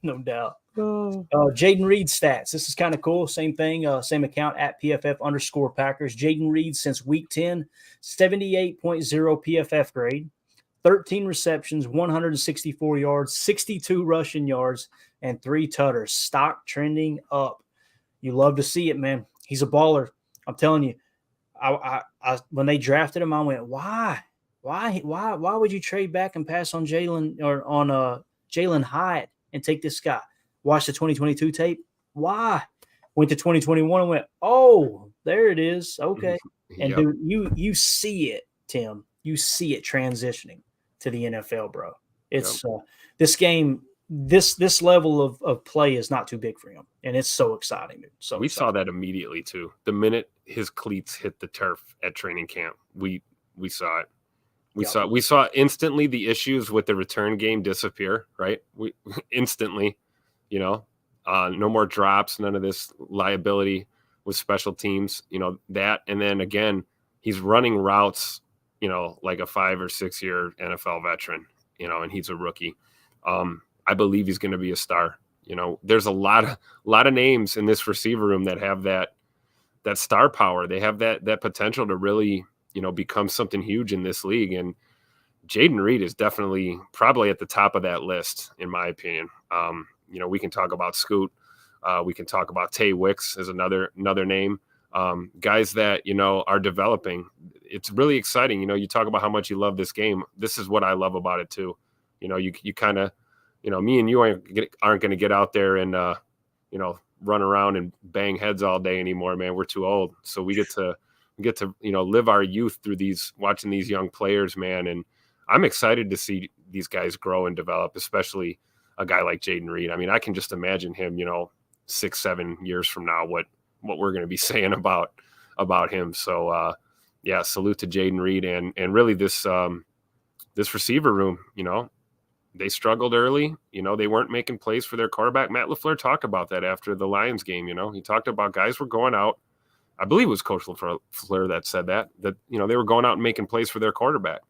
No doubt. Jaden Reed stats. This is kind of cool. Same thing. Same account at PFF_Packers. Jaden Reed since week 10, 78.0 PFF grade, 13 receptions, 164 yards, 62 rushing yards, and 3 tutters. Stock trending up. You love to see it, man. He's a baller. I'm telling you. I when they drafted him, I went, why would you trade back and pass on Jalen or on Jalen Hyatt and take this guy? Watch the 2022 tape. Why? Went to 2021 and went, oh, there it is. Okay. And dude, you see it, Tim. You see it transitioning to the NFL, bro. It's this game. This level of play is not too big for him, and it's so exciting, dude. So we saw that immediately too. The minute his cleats hit the turf at training camp, we saw it. We saw instantly the issues with the return game disappear. Right, we instantly, no more drops, none of this liability with special teams. That, and then again, he's running routes. Like a 5 or 6 year NFL veteran. And he's a rookie. I believe he's going to be a star. There's a lot of names in this receiver room that have that star power. They have that potential to really, become something huge in this league. And Jaden Reed is definitely probably at the top of that list, in my opinion. We can talk about Scoot. We can talk about Tay Wicks as another name. Guys that, are developing. It's really exciting. You talk about how much you love this game. This is what I love about it too. You kind of, me and you aren't going to get out there and, run around and bang heads all day anymore, man. We're too old. So we get to, live our youth through watching these young players, man. And I'm excited to see these guys grow and develop, especially a guy like Jaden Reed. I mean, I can just imagine him, 6-7 years from now, what we're going to be saying about him. So, salute to Jaden Reed and really this receiver room, they struggled early. They weren't making plays for their quarterback. Matt LaFleur talked about that after the Lions game. He talked about guys were going out. I believe it was Coach LaFleur that said that they were going out and making plays for their quarterback,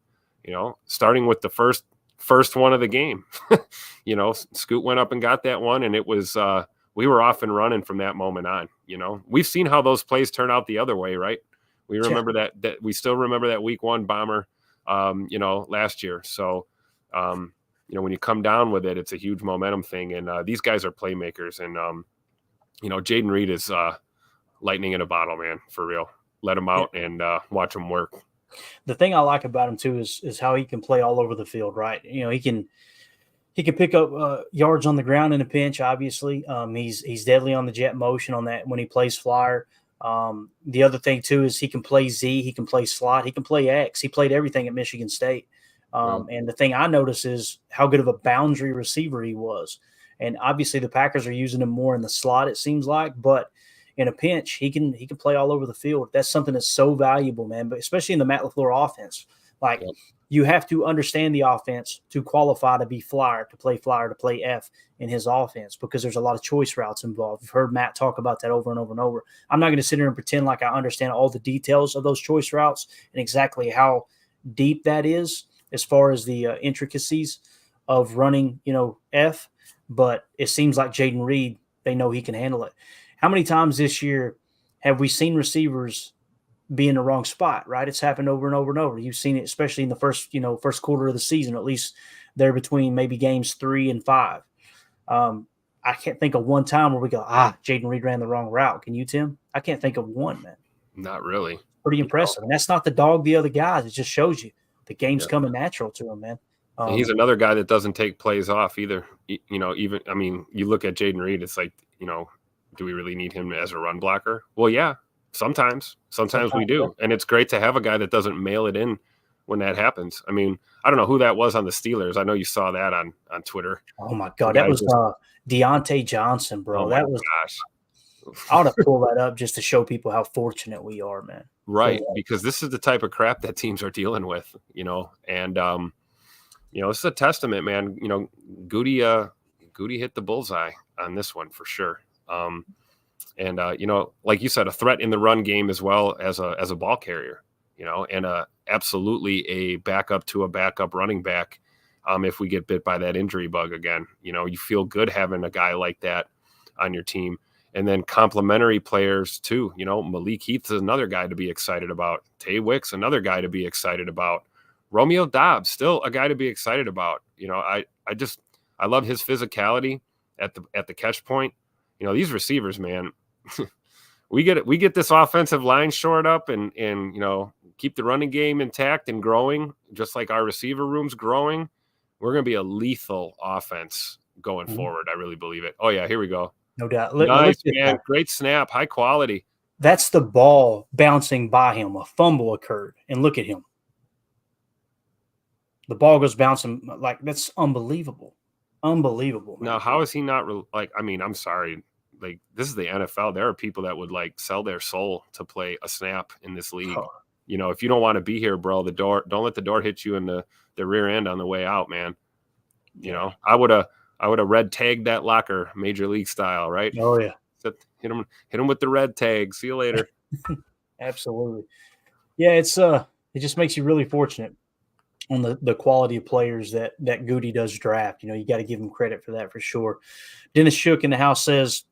starting with the first one of the game. Scoot went up and got that one, and it was we were off and running from that moment on. We've seen how those plays turn out the other way, right? We remember that we still remember that week 1 bomber, last year. So, when you come down with it, it's a huge momentum thing. And these guys are playmakers. And, Jaden Reed is lightning in a bottle, man, for real. Let him out and watch him work. The thing I like about him, too, is how he can play all over the field, right? He can pick up yards on the ground in a pinch, obviously. He's deadly on the jet motion on that when he plays flyer. The other thing, too, is he can play Z. He can play slot. He can play X. He played everything at Michigan State. And the thing I notice is how good of a boundary receiver he was. And obviously the Packers are using him more in the slot, it seems like. But in a pinch, he can play all over the field. That's something that's so valuable, man, but especially in the Matt LaFleur offense. Like, you have to understand the offense to qualify to be flyer, to play F in his offense, because there's a lot of choice routes involved. You've heard Matt talk about that over and over and over. I'm not going to sit here and pretend like I understand all the details of those choice routes and exactly how deep that is as far as the intricacies of running, F, but it seems like Jaden Reed, they know he can handle it. How many times this year have we seen receivers be in the wrong spot, right? It's happened over and over and over. You've seen it, especially in the first quarter of the season, at least there between maybe games 3 and 5. I can't think of one time where we go, Jaden Reed ran the wrong route. Can you, Tim? I can't think of one, man. Not really. Pretty impressive. And that's not the dog the other guys. It just shows you the game's coming natural to him, man. And he's another guy that doesn't take plays off either. Even, I mean, you look at Jaden Reed, it's like, do we really need him as a run blocker? Well, yeah, sometimes we do. And it's great to have a guy that doesn't mail it in when that happens. I mean, I don't know who that was on the Steelers. I know you saw that on Twitter. Oh my God. That was Deontay Johnson, bro. Oh that was, gosh. I ought to pull that up just to show people how fortunate we are, man. Right. Because this is the type of crap that teams are dealing with, and, this is a testament, man. Goody hit the bullseye on this one for sure. And like you said, a threat in the run game as well as a ball carrier, and absolutely a backup to a backup running back. If we get bit by that injury bug again, you feel good having a guy like that on your team. And then complementary players too. Malik Heath is another guy to be excited about. Tay Wicks, another guy to be excited about. Romeo Dobbs, still a guy to be excited about. I love his physicality at the catch point. These receivers, man, we get this offensive line shored up and keep the running game intact and growing, just like our receiver room's growing. We're going to be a lethal offense going forward. I really believe it. Oh yeah, here we go. No doubt. Nice, man. Great snap. High quality. That's the ball bouncing by him. A fumble occurred. And look at him. The ball goes bouncing. Like, that's unbelievable. Unbelievable. Man. Now, how is he not I'm sorry. Like, this is the NFL. There are people that would sell their soul to play a snap in this league. Oh. If you don't want to be here, bro, don't let the door hit you in the rear end on the way out, man. I would have red tagged that locker, major league style, right? Oh yeah. Hit him with the red tag. See you later. Absolutely. Yeah, it just makes you really fortunate on the quality of players that Goody does draft. You got to give him credit for that for sure. Dennis Shook in the house says,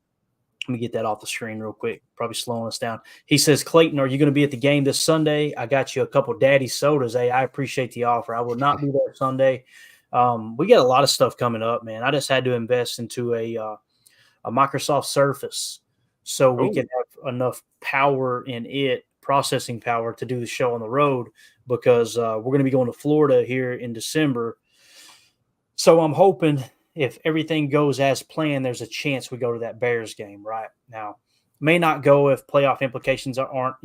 let me get that off the screen real quick. Probably slowing us down. He says, Clayton, are you going to be at the game this Sunday? I got you a couple Daddy sodas. Hey, I appreciate the offer. I will not be there Sunday. We got a lot of stuff coming up, man. I just had to invest into a Microsoft Surface so we can have enough power in it, processing power, to do the show on the road, because we're going to be going to Florida here in December. So I'm hoping if everything goes as planned, there's a chance we go to that Bears game right now. May not go if playoff implications aren't,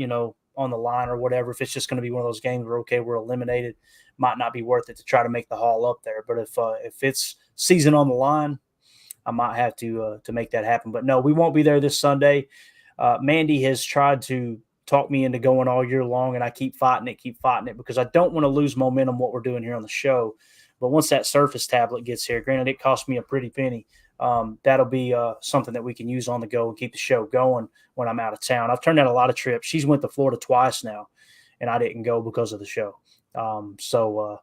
on the line or whatever. If it's just going to be one of those games where, okay, we're eliminated, might not be worth it to try to make the haul up there. But if it's season on the line, I might have to make that happen. But no, we won't be there this Sunday. Mandy has tried to talk me into going all year long, and I keep fighting it because I don't want to lose momentum what we're doing here on the show. But once that Surface tablet gets here, granted it cost me a pretty penny, that'll be something that we can use on the go and keep the show going when I'm out of town. I've turned down a lot of trips. She's went to Florida twice now, and I didn't go because of the show. So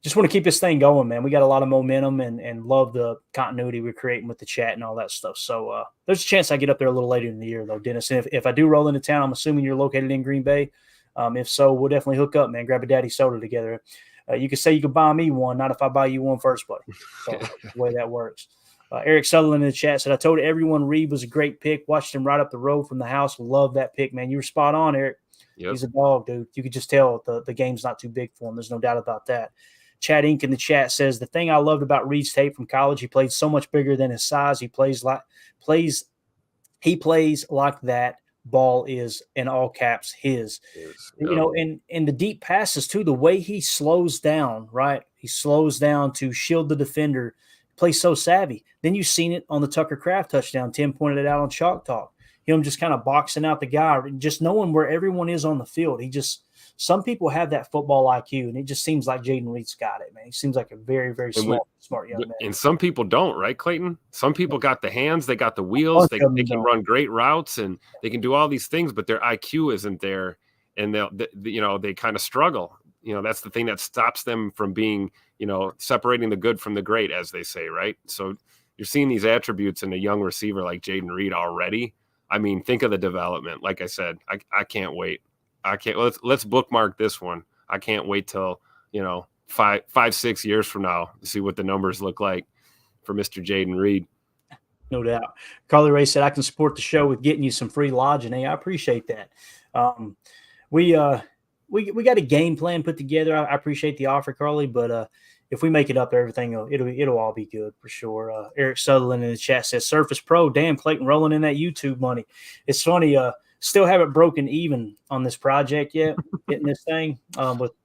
just want to keep this thing going, man. We got a lot of momentum and love the continuity we're creating with the chat and all that stuff. So there's a chance I get up there a little later in the year, though, Dennis. And if I do roll into town, I'm assuming you're located in Green Bay. If so, we'll definitely hook up, man. Grab a Daddy soda together. You could say you could buy me one, not if I buy you one first, buddy. So the way that works. Eric Sutherland in the chat said, I told everyone Reed was a great pick. Watched him right up the road from the house. Love that pick, man. You were spot on, Eric. Yep. He's a dog, dude. You could just tell the game's not too big for him. There's no doubt about that. Chad Inc. in the chat says, the thing I loved about Reed's tape from college, he played so much bigger than his size. He plays like that ball is, in all caps, his. And the deep passes too, the way he slows down, right? He slows down to shield the defender, plays so savvy. Then you've seen it on the Tucker Kraft touchdown. Tim pointed it out on Chalk Talk. Him just kind of boxing out the guy, just knowing where everyone is on the field. Some people have that football IQ, and it just seems like Jaden Reed's got it, man. He seems like a very, very smart young man. And some people don't, right, Clayton? Some people got the hands, they got the wheels, they can run great routes, and they can do all these things, but their IQ isn't there, and they kind of struggle. That's the thing that stops them from being, separating the good from the great, as they say, right? So you're seeing these attributes in a young receiver like Jaden Reed already. I mean, think of the development. Like I said, I can't wait. Let's bookmark this one. I can't wait till 5-6 years from now to see what the numbers look like for Mr. Jaden Reed. No doubt. Carly Ray said, I can support the show with getting you some free lodging. Hey, I appreciate that. Um, we, uh, we got a game plan put together. I appreciate the offer, Carly, but if we make it up, everything it'll all be good for sure. Eric Sutherland in the chat says Surface Pro. Damn, Clayton rolling in that YouTube money. It's funny. Still haven't broken even on this project yet. Getting this thing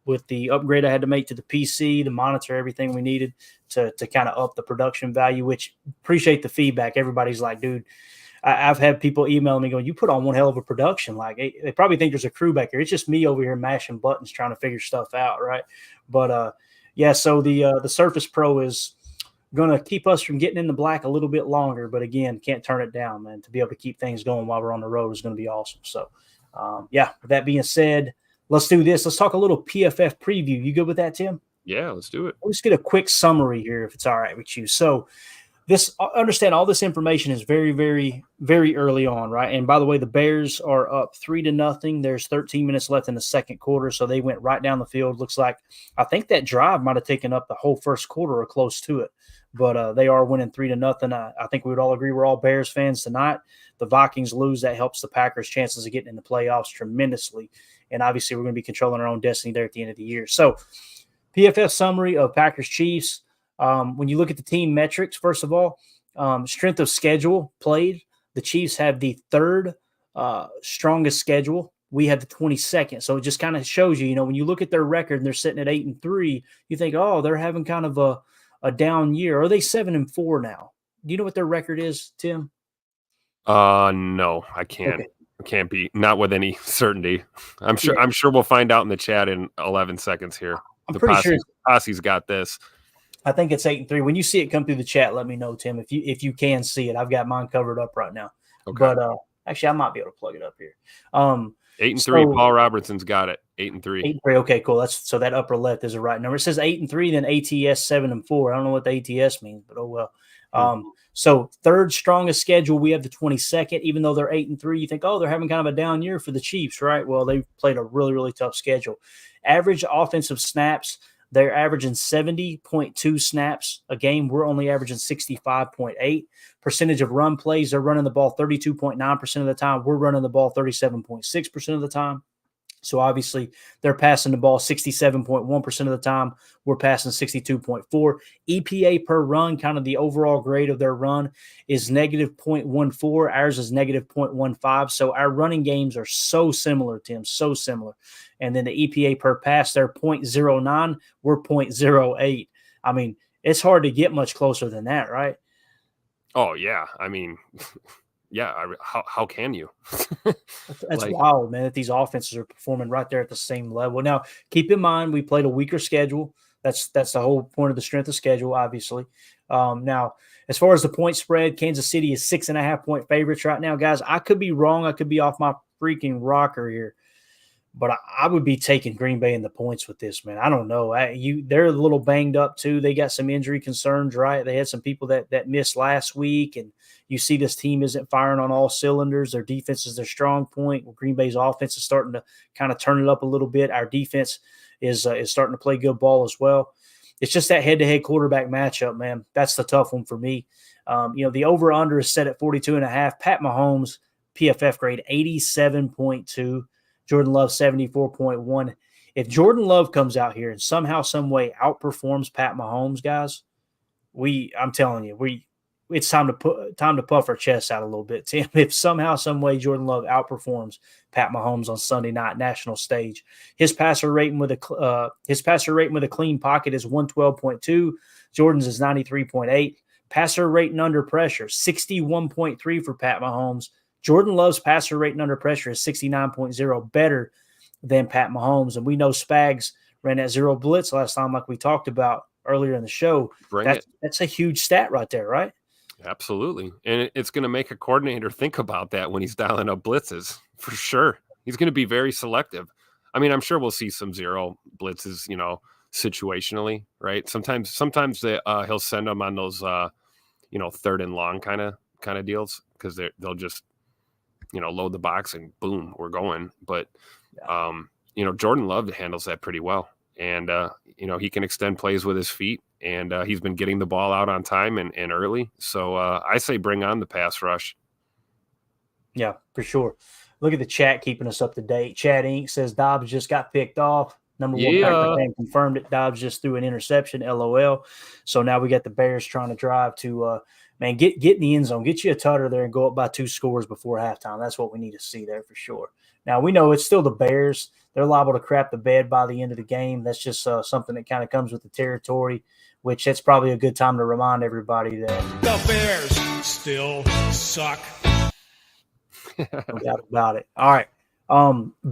with the upgrade I had to make to the PC, to monitor everything we needed to kind of up the production value. Which appreciate the feedback. Everybody's like, dude. I've had people email me going, you put on one hell of a production. Like they probably think there's a crew back here. It's just me over here mashing buttons trying to figure stuff out, right? But yeah, so the Surface Pro is going to keep us from getting in the black a little bit longer. But again, can't turn it down, man. To be able to keep things going while we're on the road is going to be awesome. So yeah, with that being said, let's do this. Let's talk a little PFF preview. You good with that, Tim? Yeah, let's do it. Let's get a quick summary here if it's all right with you. So understand all this information is very, very, very early on, right? And by the way, the Bears are up 3-0. There's 13 minutes left in the second quarter, so they went right down the field. Looks like I think that drive might have taken up the whole first quarter or close to it, but they are winning 3-0. I think we would all agree we're all Bears fans tonight. The Vikings lose, that helps the Packers' chances of getting in the playoffs tremendously, and obviously we're going to be controlling our own destiny there at the end of the year. So, PFF summary of Packers Chiefs. When you look at the team metrics, first of all, strength of schedule played, the Chiefs have the third strongest schedule. We have the 22nd. So it just kind of shows you, when you look at their record and they're sitting at 8-3, you think, oh, they're having kind of a down year. Are they 7-4 now? Do you know what their record is, Tim? No, I can't. Okay. I can't be, not with any certainty. I'm sure we'll find out in the chat in 11 seconds here. I'm pretty sure Posse's got this. I think it's 8-3. When you see it come through the chat, let me know, Tim, if you can see it. I've got mine covered up right now. Okay. But actually, I might be able to plug it up here. 8-3. Paul Robertson's got it. 8-3. 8-3. Okay, cool. So that upper left is the right number. It says 8-3, then ATS 7-4. I don't know what the ATS means, but oh well. So third strongest schedule, we have the 22nd. Even though they're 8-3, you think, oh, they're having kind of a down year for the Chiefs, right? Well, they've played a really, really tough schedule. Average offensive snaps. They're averaging 70.2 snaps a game. We're only averaging 65.8. Percentage of run plays, they're running the ball 32.9% of the time. We're running the ball 37.6% of the time. So obviously they're passing the ball 67.1% of the time. We're passing 62.4. EPA per run, kind of the overall grade of their run, is negative 0.14. Ours is negative 0.15. So our running games are so similar, Tim, so similar. And then the EPA per pass, they're 0.09. We're 0.08. I mean, it's hard to get much closer than that, right? Oh, yeah. I mean, yeah. How can you? That's wild, man, that these offenses are performing right there at the same level. Now, keep in mind, we played a weaker schedule. That's the whole point of the strength of schedule, obviously. Now, as far as the point spread, Kansas City is 6.5-point favorites right now. Guys, I could be wrong. I could be off my freaking rocker here. But I would be taking Green Bay in the points with this, man. I don't know. They're a little banged up too. They got some injury concerns, right? They had some people that missed last week, and you see this team isn't firing on all cylinders. Their defense is their strong point. Well, Green Bay's offense is starting to kind of turn it up a little bit. Our defense is starting to play good ball as well. It's just that head-to-head quarterback matchup, man. That's the tough one for me. The over-under is set at 42.5. Pat Mahomes, PFF grade 87.2. Jordan Love 74.1. If Jordan Love comes out here and somehow, some way outperforms Pat Mahomes, guys, I'm telling you, it's time to puff our chests out a little bit, Tim. If somehow, some way Jordan Love outperforms Pat Mahomes on Sunday night national stage, his passer rating with a clean pocket is 112.2. Jordan's is 93.8. Passer rating under pressure 61.3 for Pat Mahomes. Jordan Love's passer rating under pressure is 69.0, better than Pat Mahomes. And we know Spags ran that zero blitz last time, like we talked about earlier in the show. That's a huge stat right there, right? Absolutely. And it's going to make a coordinator think about that when he's dialing up blitzes, for sure. He's going to be very selective. I mean, I'm sure we'll see some zero blitzes, situationally, right? Sometimes he'll send them on those, third and long kind of deals, because they'll just, load the box and boom, we're going. But, Jordan Love handles that pretty well. And he can extend plays with his feet, and he's been getting the ball out on time and early. So I say bring on the pass rush. Yeah, for sure. Look at the chat keeping us up to date. Chad Inc. says Dobbs just got picked off. Number one Packer fan confirmed it. Dobbs just threw an interception, LOL. So now we got the Bears trying to drive to, get in the end zone. Get you a tutter there and go up by 2 scores before halftime. That's what we need to see there for sure. Now, we know it's still the Bears. They're liable to crap the bed by the end of the game. That's just something that kind of comes with the territory, which that's probably a good time to remind everybody that the Bears still suck. No doubt about it. All right.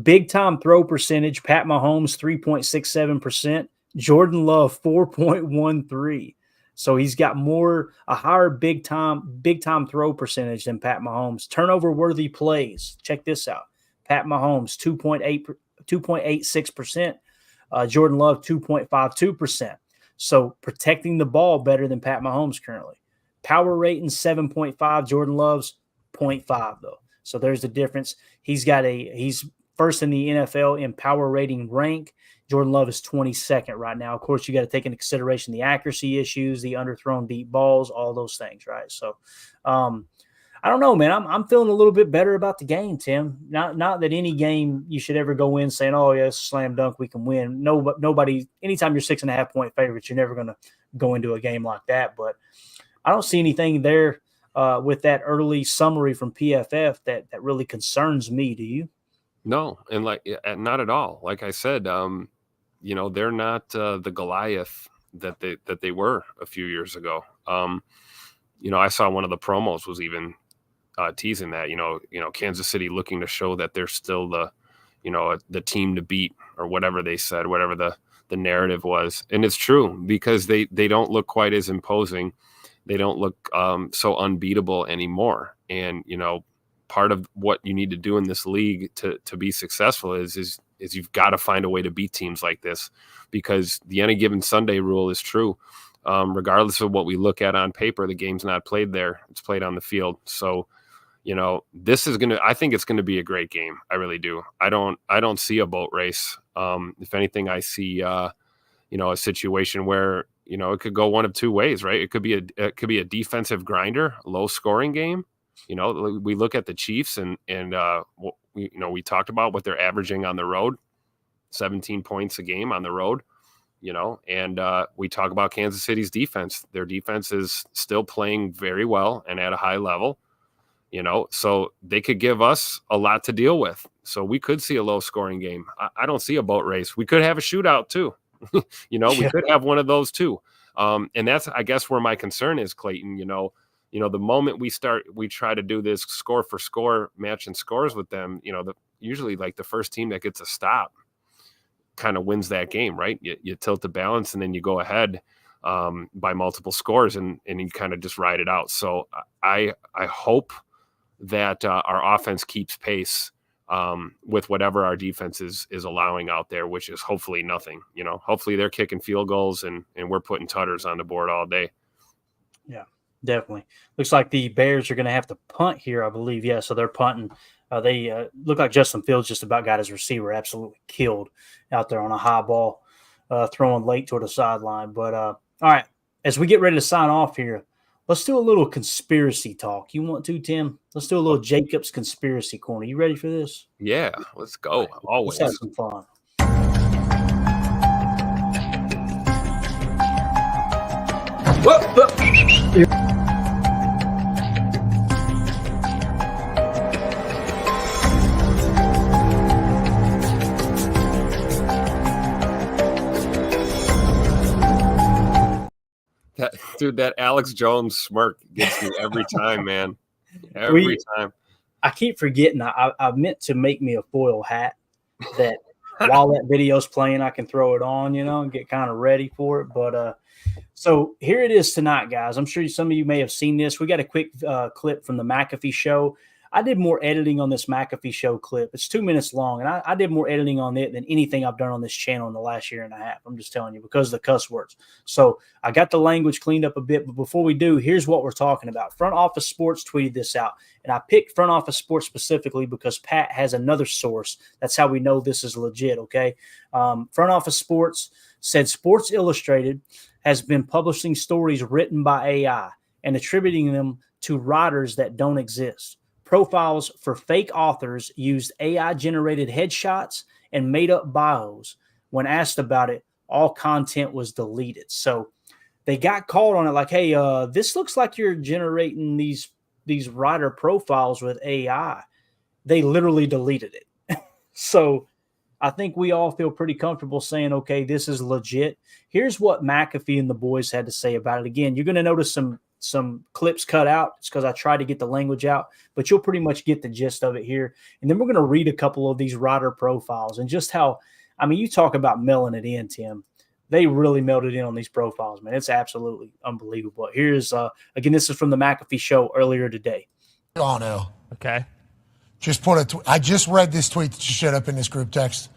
Big time throw percentage. Pat Mahomes 3.67%. Jordan Love 4.13. So he's got a higher big time throw percentage than Pat Mahomes. Turnover worthy plays. Check this out. Pat Mahomes 2.86%. Jordan Love 2.52%. So protecting the ball better than Pat Mahomes currently. Power rating 7.5. Jordan Love's 0.5 though. So there's the difference. He's first in the NFL in power rating rank. Jordan Love is 22nd right now. Of course, you got to take into consideration the accuracy issues, the underthrown deep balls, all those things, right? So I don't know, man. I'm feeling a little bit better about the game, Tim. Not that any game you should ever go in saying, oh, yeah, it's a slam dunk, we can win. Nobody, anytime you're 6.5 point favorites, you're never going to go into a game like that. But I don't see anything there with that early summary from PFF that really concerns me. Do you? No, and not at all. Like I said, they're not the Goliath that they were a few years ago. I saw one of the promos was even teasing that, Kansas City looking to show that they're still the team to beat, or whatever they said, whatever the narrative was. And it's true, because they don't look quite as imposing. They don't look so unbeatable anymore. And, part of what you need to do in this league to be successful is you've got to find a way to beat teams like this, because the any given Sunday rule is true. Regardless of what we look at on paper, the game's not played there. It's played on the field. So, I think it's going to be a great game. I really do. I don't see a boat race. If anything, I see, a situation where, it could go one of two ways, right? It could be a defensive grinder, low scoring game. We look at the Chiefs and we talked about what they're averaging on the road, 17 points a game on the road, and we talk about Kansas City's defense. Their defense is still playing very well and at a high level, so they could give us a lot to deal with. So we could see a low scoring game. I don't see a boat race. We could have a shootout too. We could have one of those too. And that's, I guess, where my concern is, Clayton. The moment we try to do this score for score matching scores with them, usually like the first team that gets a stop kind of wins that game, right? You tilt the balance and then you go ahead by multiple scores and you kind of just ride it out. So I hope that our offense keeps pace with whatever our defense is allowing out there, which is hopefully nothing. Hopefully they're kicking field goals and we're putting tutters on the board all day. Yeah, definitely. Looks like the Bears are going to have to punt here, I believe. Yeah, so they're punting. They look like Justin Fields just about got his receiver absolutely killed out there on a high ball, throwing late toward the sideline. But all right, as we get ready to sign off here, let's do a little conspiracy talk. You want to, Tim? Let's do a little Jacob's conspiracy corner. You ready for this? Yeah, let's go. Right, always. Let's have some fun. That Alex Jones smirk gets me every time, man. Every time. I keep forgetting. I meant to make me a foil hat that while that video's playing, I can throw it on, and get kind of ready for it. But so here it is tonight, guys. I'm sure some of you may have seen this. We got a quick clip from the McAfee show. I did more editing on this McAfee show clip. It's 2 minutes long, and I did more editing on it than anything I've done on this channel in the last year and a half. I'm just telling you, because of the cuss words. So I got the language cleaned up a bit, but before we do, here's what we're talking about. Front Office Sports tweeted this out, and I picked Front Office Sports specifically because Pat has another source. That's how we know this is legit, okay? Front Office Sports said Sports Illustrated has been publishing stories written by AI and attributing them to writers that don't exist. Profiles for fake authors used AI-generated headshots and made-up bios. When asked about it, all content was deleted. So they got called on it like, hey, this looks like you're generating these writer profiles with AI. They literally deleted it. So I think we all feel pretty comfortable saying, okay, this is legit. Here's what McAfee and the boys had to say about it. Again, you're going to notice some clips cut out. It's because I tried to get the language out, but you'll pretty much get the gist of it here. And then we're going to read a couple of these writer profiles and just how, I mean, you talk about mailing it in, Tim. They really mailed it in on these profiles, man. It's absolutely unbelievable. Here's, again, this is from the McAfee show earlier today. Oh, no. Okay. Just put I just read this tweet that you showed up in this group text.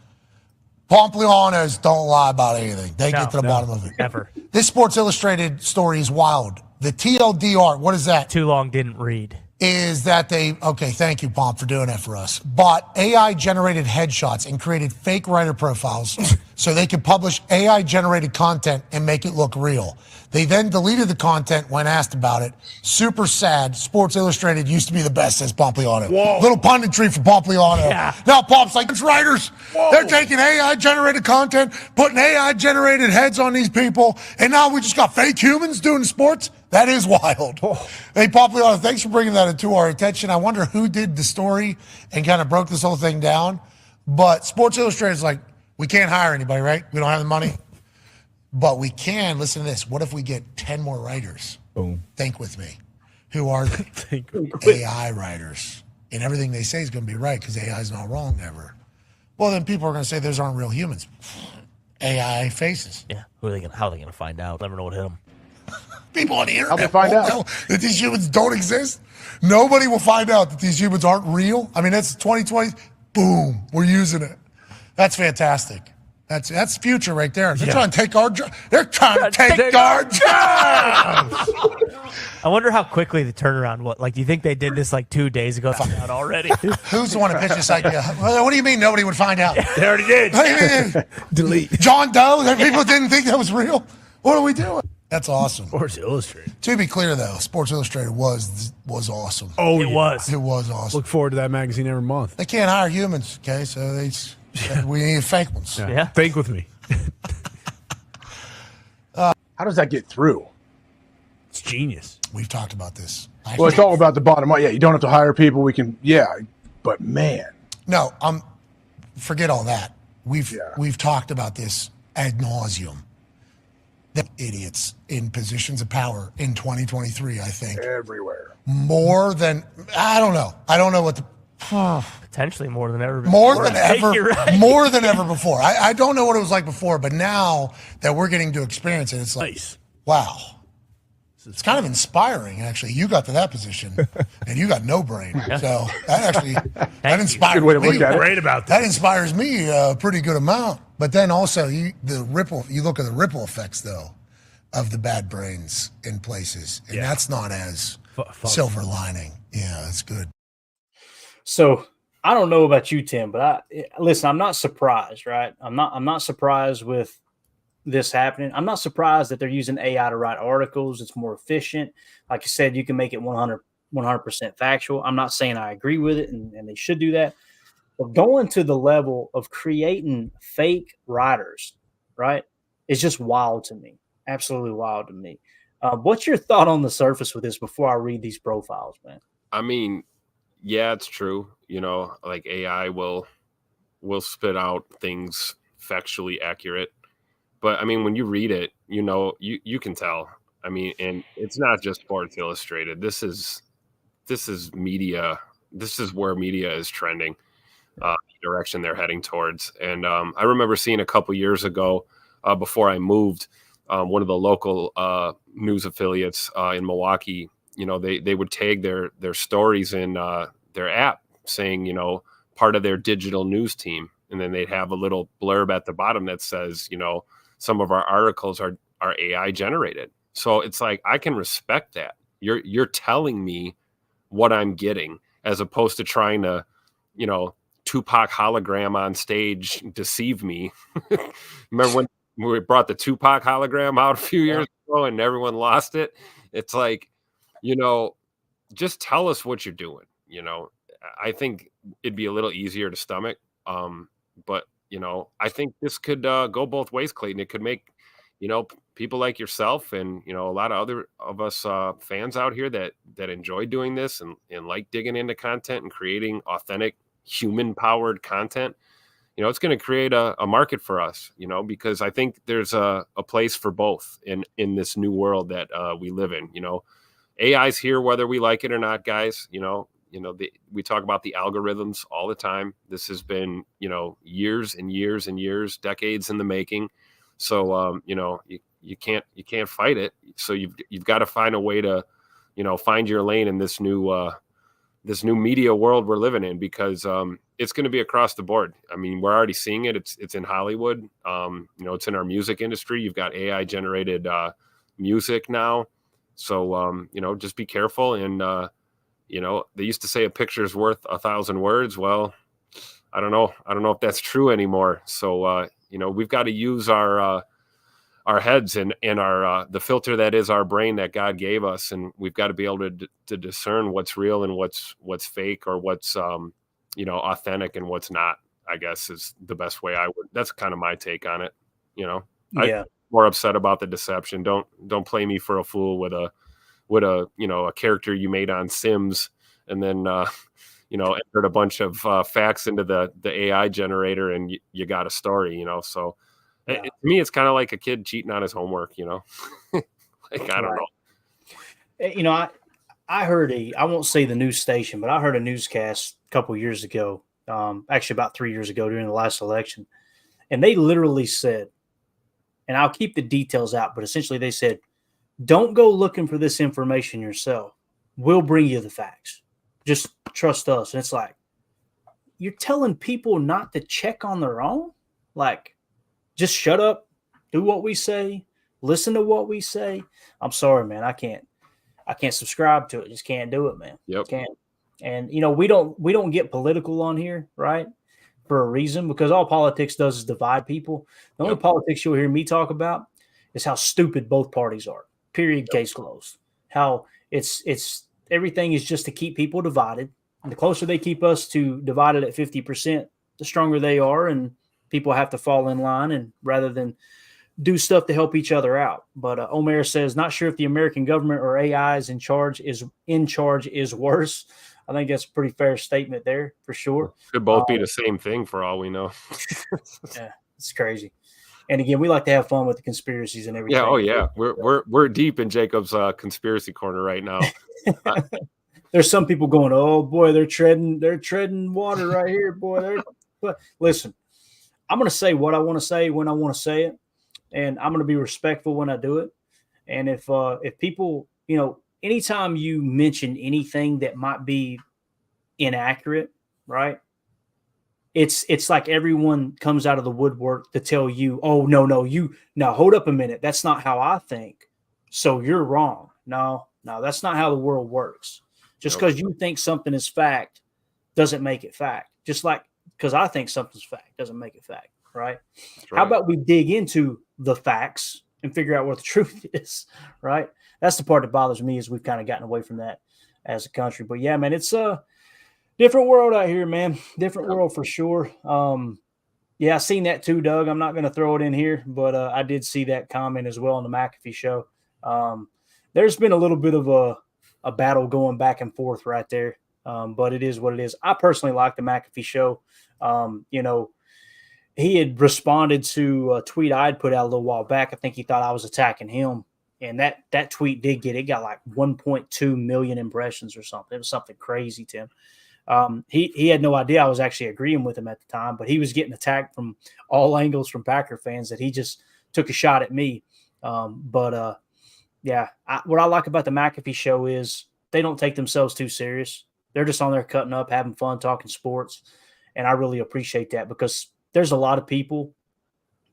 Pomplianos don't lie about anything. They get to the bottom of it. Ever. This Sports Illustrated story is wild. The TLDR, what is that? Too long, didn't read. Is that okay, thank you, Pomp, for doing that for us. But AI-generated headshots and created fake writer profiles so they could publish AI-generated content and make it look real. They then deleted the content when asked about it. Super sad. Sports Illustrated used to be the best, says Pompliano. Whoa. Little punditry for Pompliano. Yeah. Now Pomp's like, it's writers. Whoa. They're taking AI-generated content, putting AI-generated heads on these people, and now we just got fake humans doing sports? That is wild. Oh. Hey, Pompliano, thanks for bringing that to our attention. I wonder who did the story and kind of broke this whole thing down. But Sports Illustrated is like, we can't hire anybody, right? We don't have the money. But we can, listen to this, what if we get 10 more writers? Boom. Think with me. Who are they? AI writers. And everything they say is going to be right because AI is not wrong ever. Well, then people are going to say those aren't real humans. AI faces. Yeah. How are they going to find out? Never know what hit them. People on the internet How they find won't out? know that these humans don't exist. Nobody will find out that these humans aren't real. I mean, that's 2020. Boom. We're using it. That's fantastic. That's future right there. They're trying to take our job. They're trying to take our jobs. I wonder how quickly the turnaround was. Like, do you think they did this like 2 days ago? Found out already. Who's the one to pitch this idea? What do you mean nobody would find out? They already did. What do you mean? Delete. John Doe? That people didn't think that was real? What are we doing? That's awesome. Sports Illustrated. To be clear, though, Sports Illustrated was awesome. Oh, It was. It was awesome. Look forward to that magazine every month. They can't hire humans, okay? So we need fake ones. Yeah. Think with me. How does that get through? It's genius. We've talked about this. Well, it's all about the bottom line. Yeah, you don't have to hire people. We can, but man. No, forget all that. We've talked about this ad nauseum. The idiots in positions of power in 2023, I think. Everywhere. More than, I don't know. I don't know what the, Potentially more than ever before. more than ever, You're right. more than ever before. I don't know what it was like before, but now that we're getting to experience it, it's like, Nice. wow. It's kind of inspiring, actually. You got to that position, and you got no brain. So that actually, that inspires Good way to me. look at it. Great about That that. inspires me a pretty good amount. But then also, you look at the ripple effects, though, of the bad brains in places. And that's not as silver lining. Yeah, that's good. So I don't know about you, Tim, but listen, I'm not surprised, right? I'm not surprised with this happening. I'm not surprised that they're using AI to write articles. It's more efficient. Like you said, you can make it 100% factual. I'm not saying I agree with it, and they should do that. But going to the level of creating fake writers, right, is just wild to me. Absolutely wild to me. What's your thought on the surface with this before I read these profiles, man? I mean, yeah, it's true. Like AI will spit out things factually accurate. But I mean, when you read it, you can tell. I mean, and it's not just Sports Illustrated. This is media. This is where media is trending, the direction they're heading towards. And I remember seeing a couple years ago, before I moved, one of the local news affiliates in Milwaukee. They would tag their stories in their app saying, you know, part of their digital news team. And then they'd have a little blurb at the bottom that says, you know, some of our articles are AI generated. So it's like, I can respect that. You're telling me what I'm getting, as opposed to trying to, you know, Tupac hologram on stage deceive me. Remember when we brought the Tupac hologram out a few years ago and everyone lost it? It's like, you know, just tell us what you're doing. You know, I think it'd be a little easier to stomach. But, you know, I think this could go both ways, Clayton. It could make, you know, people like yourself and, you know, a lot of other of us fans out here that enjoy doing this and like digging into content and creating authentic human powered content. You know, it's going to create a market for us, you know, because I think there's a place for both in this new world that we live in. You know, AI's here whether we like it or not, guys. We talk about the algorithms all the time. This has been, you know, years and years and years, decades in the making. So, you know, you can't fight it. So you've got to find a way to, you know, find your lane in this new media world we're living in, because it's going to be across the board. I mean, we're already seeing it. It's in Hollywood. You know, it's in our music industry. You've got AI generated music now. So, you know, just be careful. And, you know, they used to say a picture's worth 1,000 words. Well, I don't know if that's true anymore. So, you know, we've got to use our heads and our the filter that is our brain that God gave us, and we've got to be able to discern what's real and what's fake, or what's you know, authentic and what's not, I guess, is the best way that's kind of my take on it. You know, I'm more upset about the deception. Don't play me for a fool with a you know, a character you made on Sims and then you know, entered a bunch of facts into the AI generator and you got a story, you know. So to me, it's kind of like a kid cheating on his homework, you know. Like, I don't know. You know, I heard I won't say the news station, but I heard a newscast a couple years ago, actually about 3 years ago during the last election. And they literally said, and I'll keep the details out, but essentially they said, don't go looking for this information yourself. We'll bring you the facts. Just trust us. And it's like, you're telling people not to check on their own? Like, just shut up, do what we say, listen to what we say. I'm sorry, man. I can't subscribe to it. Just can't do it, man. Yep. Can't. And, you know, we don't get political on here, right? For a reason, because all politics does is divide people. The only politics you'll hear me talk about is how stupid both parties are. Period. Case closed. How it's everything is just to keep people divided. And the closer they keep us to divided at 50%, the stronger they are, and people have to fall in line, and rather than do stuff to help each other out. But Omer says, not sure if the American government or AI is in charge is worse. I think that's a pretty fair statement there for sure. Could both be the same thing for all we know. Yeah, it's crazy. And again, we like to have fun with the conspiracies and everything. Yeah, oh yeah, we're deep in Jacob's conspiracy corner right now. There's some people going, "Oh boy, they're treading water right here, boy." But listen, I'm going to say what I want to say when I want to say it, and I'm going to be respectful when I do it. And if people, you know, anytime you mention anything that might be inaccurate, right? It's like everyone comes out of the woodwork to tell you, oh, no, now hold up a minute. That's not how I think. So you're wrong. No, that's not how the world works. Just because you think something is fact doesn't make it fact. Just like because I think something's fact doesn't make it fact, right? How about we dig into the facts and figure out what the truth is, right? That's the part that bothers me, is we've kind of gotten away from that as a country. But yeah, man, it's a different world out here, man. Different world for sure. Yeah, I seen that too, Doug. I'm not going to throw it in here, but I did see that comment as well on the McAfee show. There's been a little bit of a battle going back and forth right there, but it is what it is. I personally like the McAfee show. You know, he had responded to a tweet I had put out a little while back. I think he thought I was attacking him. And that tweet got like 1.2 million impressions or something. It was something crazy, Tim. He had no idea I was actually agreeing with him at the time, but he was getting attacked from all angles from Packer fans that he just took a shot at me. Yeah, what I like about the McAfee show is they don't take themselves too serious. They're just on there cutting up, having fun, talking sports. And I really appreciate that because there's a lot of people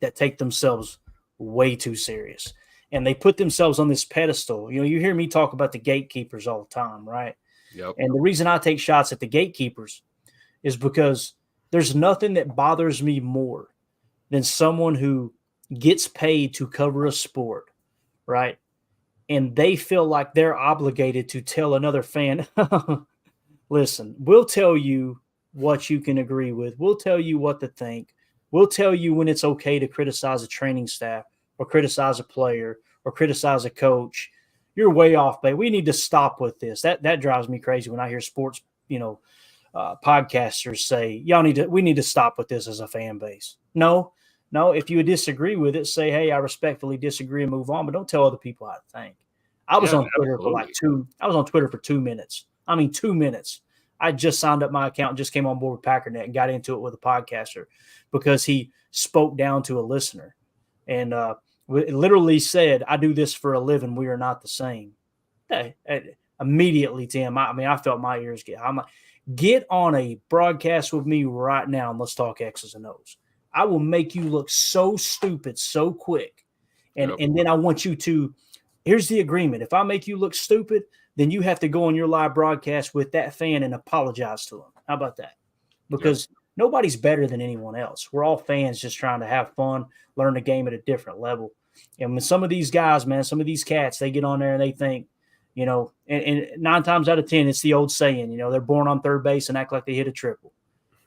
that take themselves way too serious. And they put themselves on this pedestal. You know, you hear me talk about the gatekeepers all the time, right? Yep. And the reason I take shots at the gatekeepers is because there's nothing that bothers me more than someone who gets paid to cover a sport, right? And they feel like they're obligated to tell another fan, listen, we'll tell you what you can agree with. We'll tell you what to think. We'll tell you when it's okay to criticize a training staff or criticize a player or criticize a coach. You're way off, babe. We need to stop with this. That drives me crazy when I hear sports, podcasters say, we need to stop with this as a fan base. No, if you disagree with it, say, hey, I respectfully disagree and move on, but don't tell other people how to think. I was on Twitter for 2 minutes. I mean, 2 minutes. I just signed up my account and just came on board with Packernet and got into it with a podcaster because he spoke down to a listener and literally said, I do this for a living. We are not the same. Immediately, Tim, I felt my ears get on a broadcast with me right now and let's talk X's and O's. I will make you look so stupid so quick. And then I want you to, here's the agreement. If I make you look stupid, then you have to go on your live broadcast with that fan and apologize to him. How about that? Because nobody's better than anyone else. We're all fans just trying to have fun, learn the game at a different level. And when some of these guys, man, some of these cats, they get on there and they think, and 9 times out of 10, it's the old saying, they're born on third base and act like they hit a triple.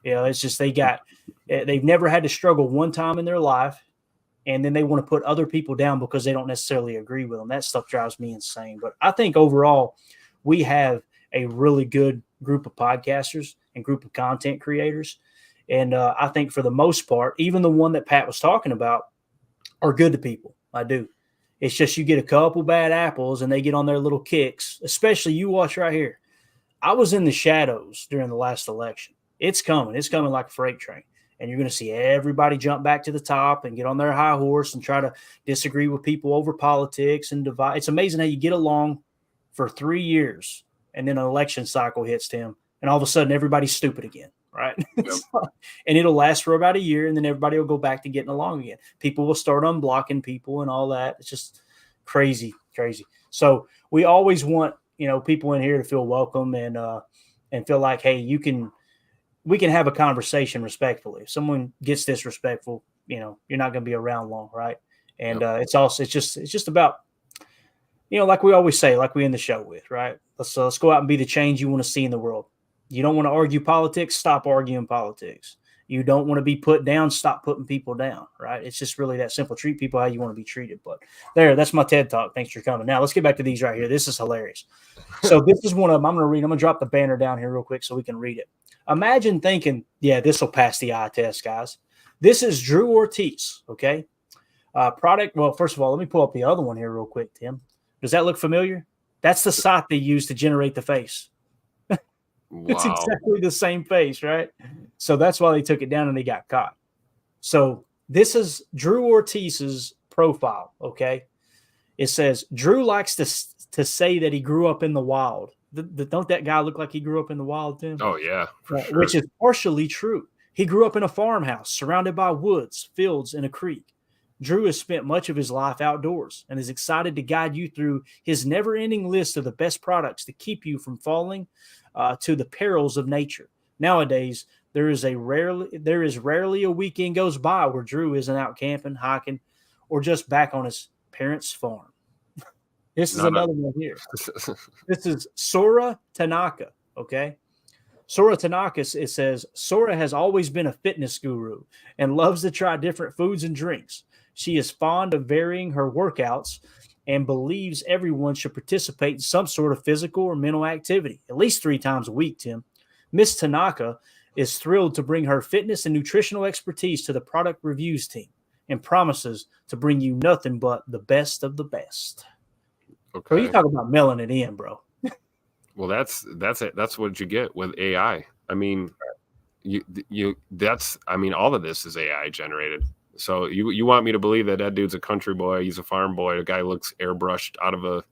It's just they've never had to struggle one time in their life. And then they want to put other people down because they don't necessarily agree with them. That stuff drives me insane. But I think overall, we have a really good group of podcasters and group of content creators. And I think for the most part, even the one that Pat was talking about are good to people. I do. It's just you get a couple bad apples and they get on their little kicks, especially you watch right here. I was in the shadows during the last election. It's coming. It's coming like a freight train. And you're going to see everybody jump back to the top and get on their high horse and try to disagree with people over politics and divide. It's amazing how you get along for 3 years and then an election cycle hits, Tim, and all of a sudden everybody's stupid again, right? Yep. And it'll last for about a year and then everybody will go back to getting along again. People will start unblocking people and all that. It's just crazy. So we always want, people in here to feel welcome and feel like, hey, we can have a conversation respectfully. If someone gets disrespectful, you're not going to be around long, right? And it's just about, like we always say, like we end the show with, right? Let's go out and be the change you want to see in the world. You don't want to argue politics, stop arguing politics. You don't want to be put down, stop putting people down, right? It's just really that simple. Treat people how you want to be treated. But that's my TED Talk. Thanks for coming. Now let's get back to these right here. This is hilarious. So this is one of them. I'm going to drop the banner down here real quick so we can read it. Imagine thinking, this will pass the eye test, guys. This is Drew Ortiz, okay? Well, first of all, let me pull up the other one here real quick, Tim. Does that look familiar? That's the site they use to generate the face. Wow. It's exactly the same face, right? So that's why they took it down and they got caught. So this is Drew Ortiz's profile, okay? It says, Drew likes to say that he grew up in the wild. Don't that guy look like he grew up in the wild, Tim? Oh, yeah. For sure. Which is partially true. He grew up in a farmhouse surrounded by woods, fields, and a creek. Drew has spent much of his life outdoors and is excited to guide you through his never-ending list of the best products to keep you from falling to the perils of nature. Nowadays, there is rarely a weekend goes by where Drew isn't out camping, hiking, or just back on his parents' farm. This is another one here. This is Sora Tanaka, okay? Sora Tanaka, it says, Sora has always been a fitness guru and loves to try different foods and drinks. She is fond of varying her workouts and believes everyone should participate in some sort of physical or mental activity, at least 3 times a week, Tim. Miss Tanaka is thrilled to bring her fitness and nutritional expertise to the product reviews team and promises to bring you nothing but the best of the best. Okay. So you talk about mailing it in, bro. Well, that's it. That's what you get with AI. I mean, all of this is AI generated. So you want me to believe that dude's a country boy, he's a farm boy, the guy looks airbrushed out of a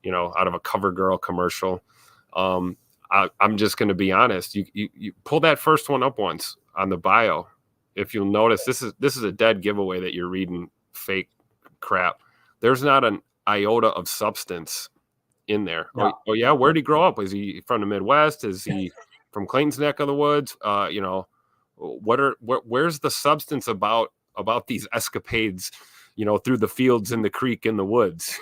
CoverGirl commercial. I'm just going to be honest. You pull that first one up once on the bio. If you'll notice, this is a dead giveaway that you're reading fake crap. There's not an iota of substance in there. No. Oh yeah, where did he grow up? Was he from the Midwest? Is he from Clayton's neck of the woods? Where's the substance about these escapades? Through the fields and the creek and the woods.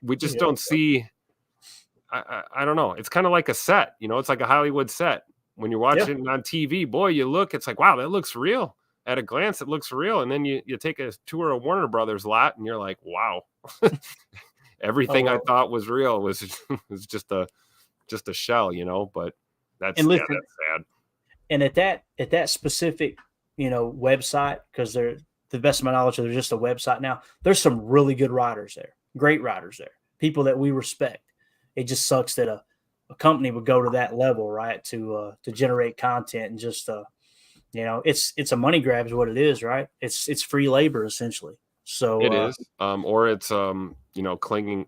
We just don't see. I don't know. It's kind of like a set. It's like a Hollywood set. When you're watching it on TV, boy, you look. It's like, wow, that looks real. At a glance, it looks real. And then you take a tour of Warner Brothers lot, and you're like, wow. Everything I thought was real was just a shell, but that's listen, that's sad. And at that specific, website, because they're, to the best of my knowledge, they're just a website now. There's some really good writers there, great writers there, people that we respect. It just sucks that a company would go to that level, right? To generate content and just it's a money grab is what it is, right? It's free labor essentially. So it is, or it's clinging.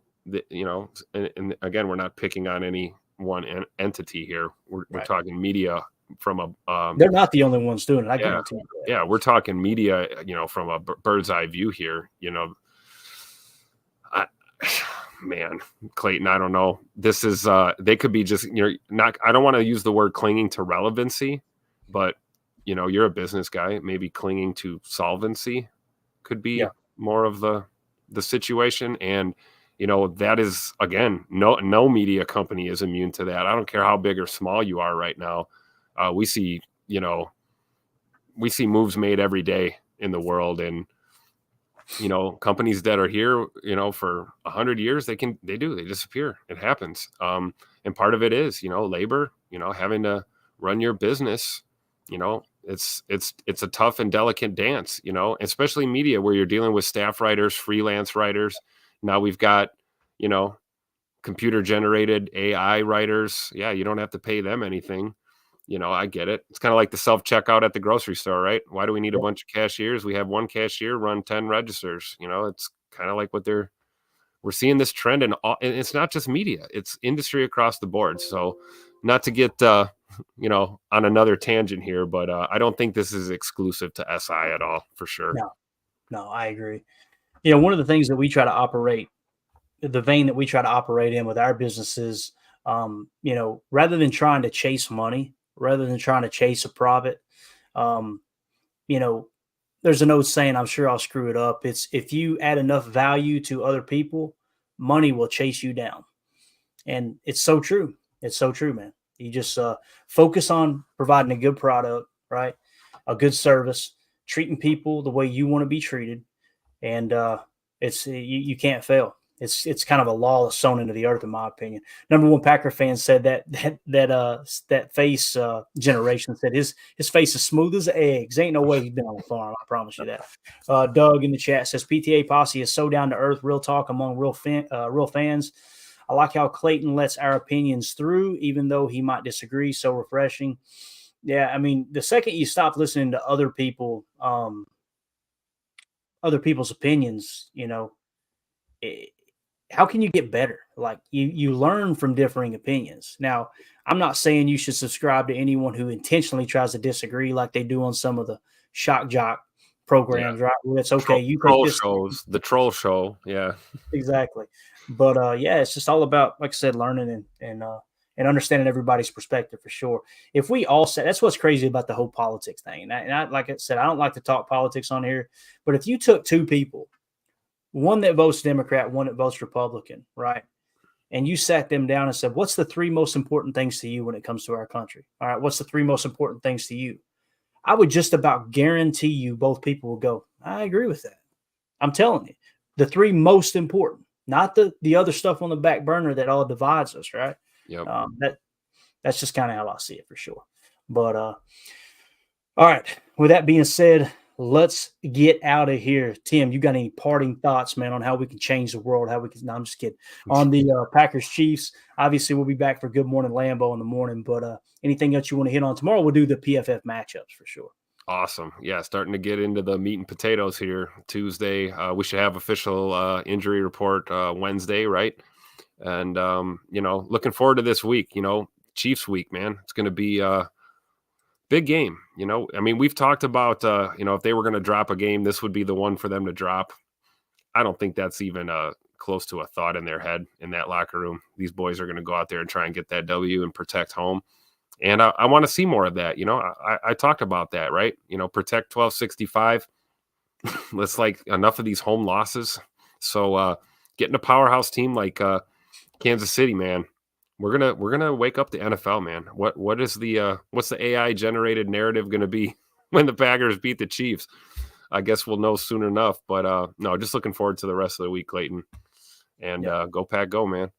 And again, we're not picking on any one entity here. We're talking media from a. They're not the only ones doing it. I guarantee you that. Yeah, we're talking media. From a bird's eye view here. Man, Clayton, I don't know. This is they could be just not. I don't want to use the word clinging to relevancy, but you're a business guy. Maybe clinging to solvency could be more of the situation. And that is, again, no media company is immune to that. I don't care how big or small you are right now. We see moves made every day in the world, and companies that are here for 100 years, they disappear. It happens. And part of it is labor, having to run your business. It's a tough and delicate dance, especially media, where you're dealing with staff writers, freelance writers. Now we've got computer generated AI writers. Yeah, you don't have to pay them anything. I get it. It's kind of like the self-checkout at the grocery store, right? Why do we need a bunch of cashiers? We have one cashier run 10 registers. It's kind of like we're seeing this trend, and it's not just media, it's industry across the board. So not to get, on another tangent here, but I don't think this is exclusive to SI at all, for sure. No, I agree. One of the things that we try to operate, the vein that we try to operate in with our businesses, rather than trying to chase money, rather than trying to chase a profit, there's an old saying, I'm sure I'll screw it up. It's, if you add enough value to other people, money will chase you down. And it's so true. It's so true, man. You just focus on providing a good product, right? A good service, treating people the way you want to be treated. And you can't fail. It's kind of a law that's sewn into the earth, in my opinion. Number one Packer fan said that face generation said his face is smooth as eggs. Ain't no way he's been on a farm. I promise you that. Doug in the chat says PTA Posse is so down to earth, real talk among real fans. I like how Clayton lets our opinions through, even though he might disagree. So refreshing. Yeah, I mean, the second you stop listening to other people's opinions, how can you get better? Like you learn from differing opinions. Now, I'm not saying you should subscribe to anyone who intentionally tries to disagree, like they do on some of the shock jock programs, right? Where it's okay. The troll show. Yeah, exactly. But it's just all about, like I said, learning and understanding everybody's perspective, for sure. If we all said, that's what's crazy about the whole politics thing. And I, like I said, I don't like to talk politics on here, but if you took two people, one that votes Democrat, one that votes Republican, right? And you sat them down and said, what's the three most important things to you when it comes to our country? All right, what's the three most important things to you? I would just about guarantee you both people will go, I agree with that. I'm telling you, the three most important, not the other stuff on the back burner that all divides us, right? Yep. That's just kind of how I see it, for sure. But all right, with that being said, let's get out of here. Tim, you got any parting thoughts, man, on how we can change the world? How we can? No, I'm just kidding. On the Packers Chiefs, obviously we'll be back for Good Morning Lambeau in the morning. But anything else you want to hit on tomorrow? We'll do the PFF matchups for sure. Awesome. Yeah, starting to get into the meat and potatoes here. Tuesday, we should have official injury report Wednesday, right? And, looking forward to this week, Chiefs week, man. It's going to be a big game. I mean, we've talked about, if they were going to drop a game, this would be the one for them to drop. I don't think that's even close to a thought in their head in that locker room. These boys are going to go out there and try and get that W and protect home. And I want to see more of that. I talked about that, right? Protect 1265. Let's enough of these home losses. So getting a powerhouse team like Kansas City, man, we're gonna wake up the NFL, man. What's the AI generated narrative going to be when the Packers beat the Chiefs? I guess we'll know soon enough. But no, just looking forward to the rest of the week, Clayton. And go Pack, go, man.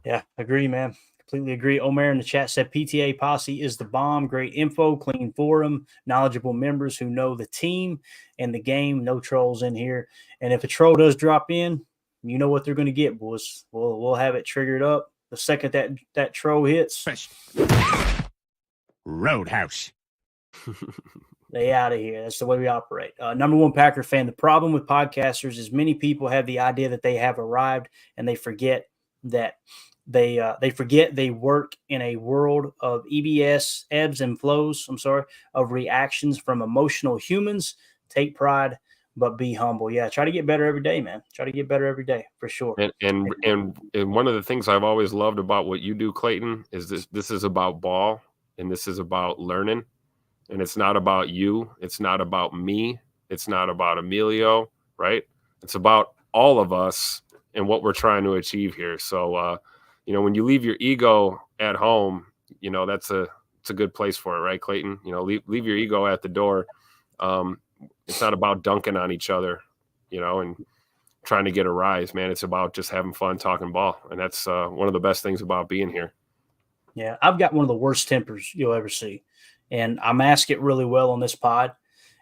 Yeah, agree, man. Completely agree. Omer in the chat said PTA Posse is the bomb. Great info, clean forum, knowledgeable members who know the team and the game. No trolls in here. And if a troll does drop in, you know what they're going to get, boys. We'll have it triggered up the second that troll hits. Roadhouse. They out of here. That's the way we operate. Number one Packer fan. The problem with podcasters is many people have the idea that they have arrived, and they forget that they work in a world of EBS, ebbs and flows. Of reactions from emotional humans. Take pride, but be humble. Yeah, try to get better every day, man. Try to get better every day for sure. And one of the things I've always loved about what you do, Clayton, is this is about ball, and this is about learning, and it's not about you. It's not about me. It's not about Emilio, right? It's about all of us and what we're trying to achieve here. So, when you leave your ego at home, it's a good place for it, right, Clayton? Leave your ego at the door. It's not about dunking on each other, and trying to get a rise, man. It's about just having fun talking ball. And that's one of the best things about being here. Yeah, I've got one of the worst tempers you'll ever see. And I mask it really well on this pod.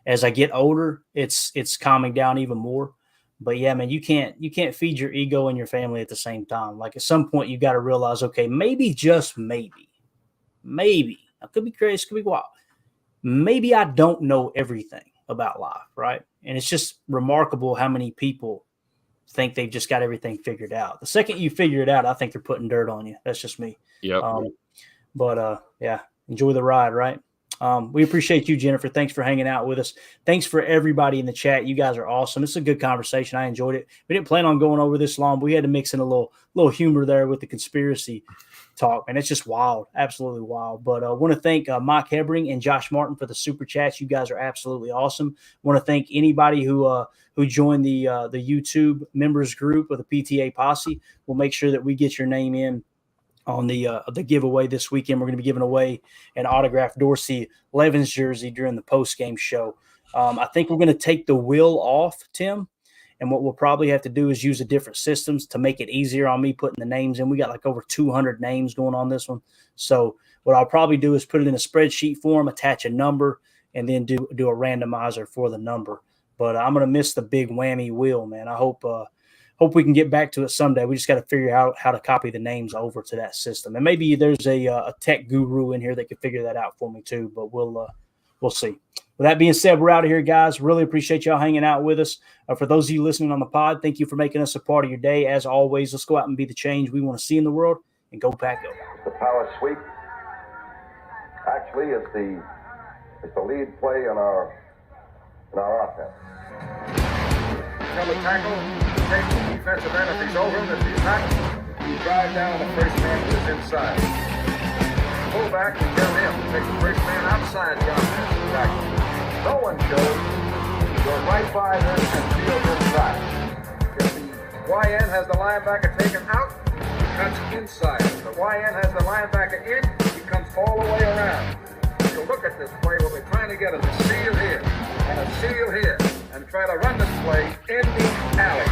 As I get older, it's calming down even more. But yeah, man, you can't feed your ego and your family at the same time. Like at some point, you got to realize, okay, maybe, just maybe, I could be crazy, could be wild. Maybe I don't know everything about life, right? And it's just remarkable how many people think they've just got everything figured out. The second you figure it out, I think they're putting dirt on you. That's just me. Yeah. Yeah, enjoy the ride, right? We appreciate you, Jennifer. Thanks for hanging out with us. Thanks for everybody in the chat. You guys are awesome. It's a good conversation. I enjoyed it. We didn't plan on going over this long, but we had to mix in a little humor there with the conspiracy talk. And it's just wild, absolutely wild. But I want to thank Mike Hebring and Josh Martin for the super chats. You guys are absolutely awesome. I want to thank anybody who joined the YouTube members group of the PTA Posse. We'll make sure that we get your name in on the giveaway this weekend. We're going to be giving away an autographed Dorsey Levens jersey during the post-game show. I think we're going to take the will off, Tim, and what we'll probably have to do is use a different systems to make it easier on me putting the names in. We got like over 200 names going on this one. So what I'll probably do is put it in a spreadsheet form, attach a number, and then do a randomizer for the number. But I'm going to miss the big whammy wheel, man. I hope we can get back to it someday. We just got to figure out how to copy the names over to that system. And maybe there's a tech guru in here that could figure that out for me too, but we'll see. With that being said, we're out of here, guys. Really appreciate y'all hanging out with us. For those of you listening on the pod, thank you for making us a part of your day. As always, let's go out and be the change we want to see in the world, and go Pack go. The power sweep actually is the lead play in our offense. Tell the tackle, take the defensive end if he's over him. If he's not, you drive down the first man who is inside. Pull back and tell him to take the first man outside the offensive tackle. No one goes. Go right by them and field inside. If the YN has the linebacker taken out, he cuts inside. If the YN has the linebacker in, he comes all the way around. So look at this play. What we're trying to get is a seal here and a seal here, and try to run this play in the alley.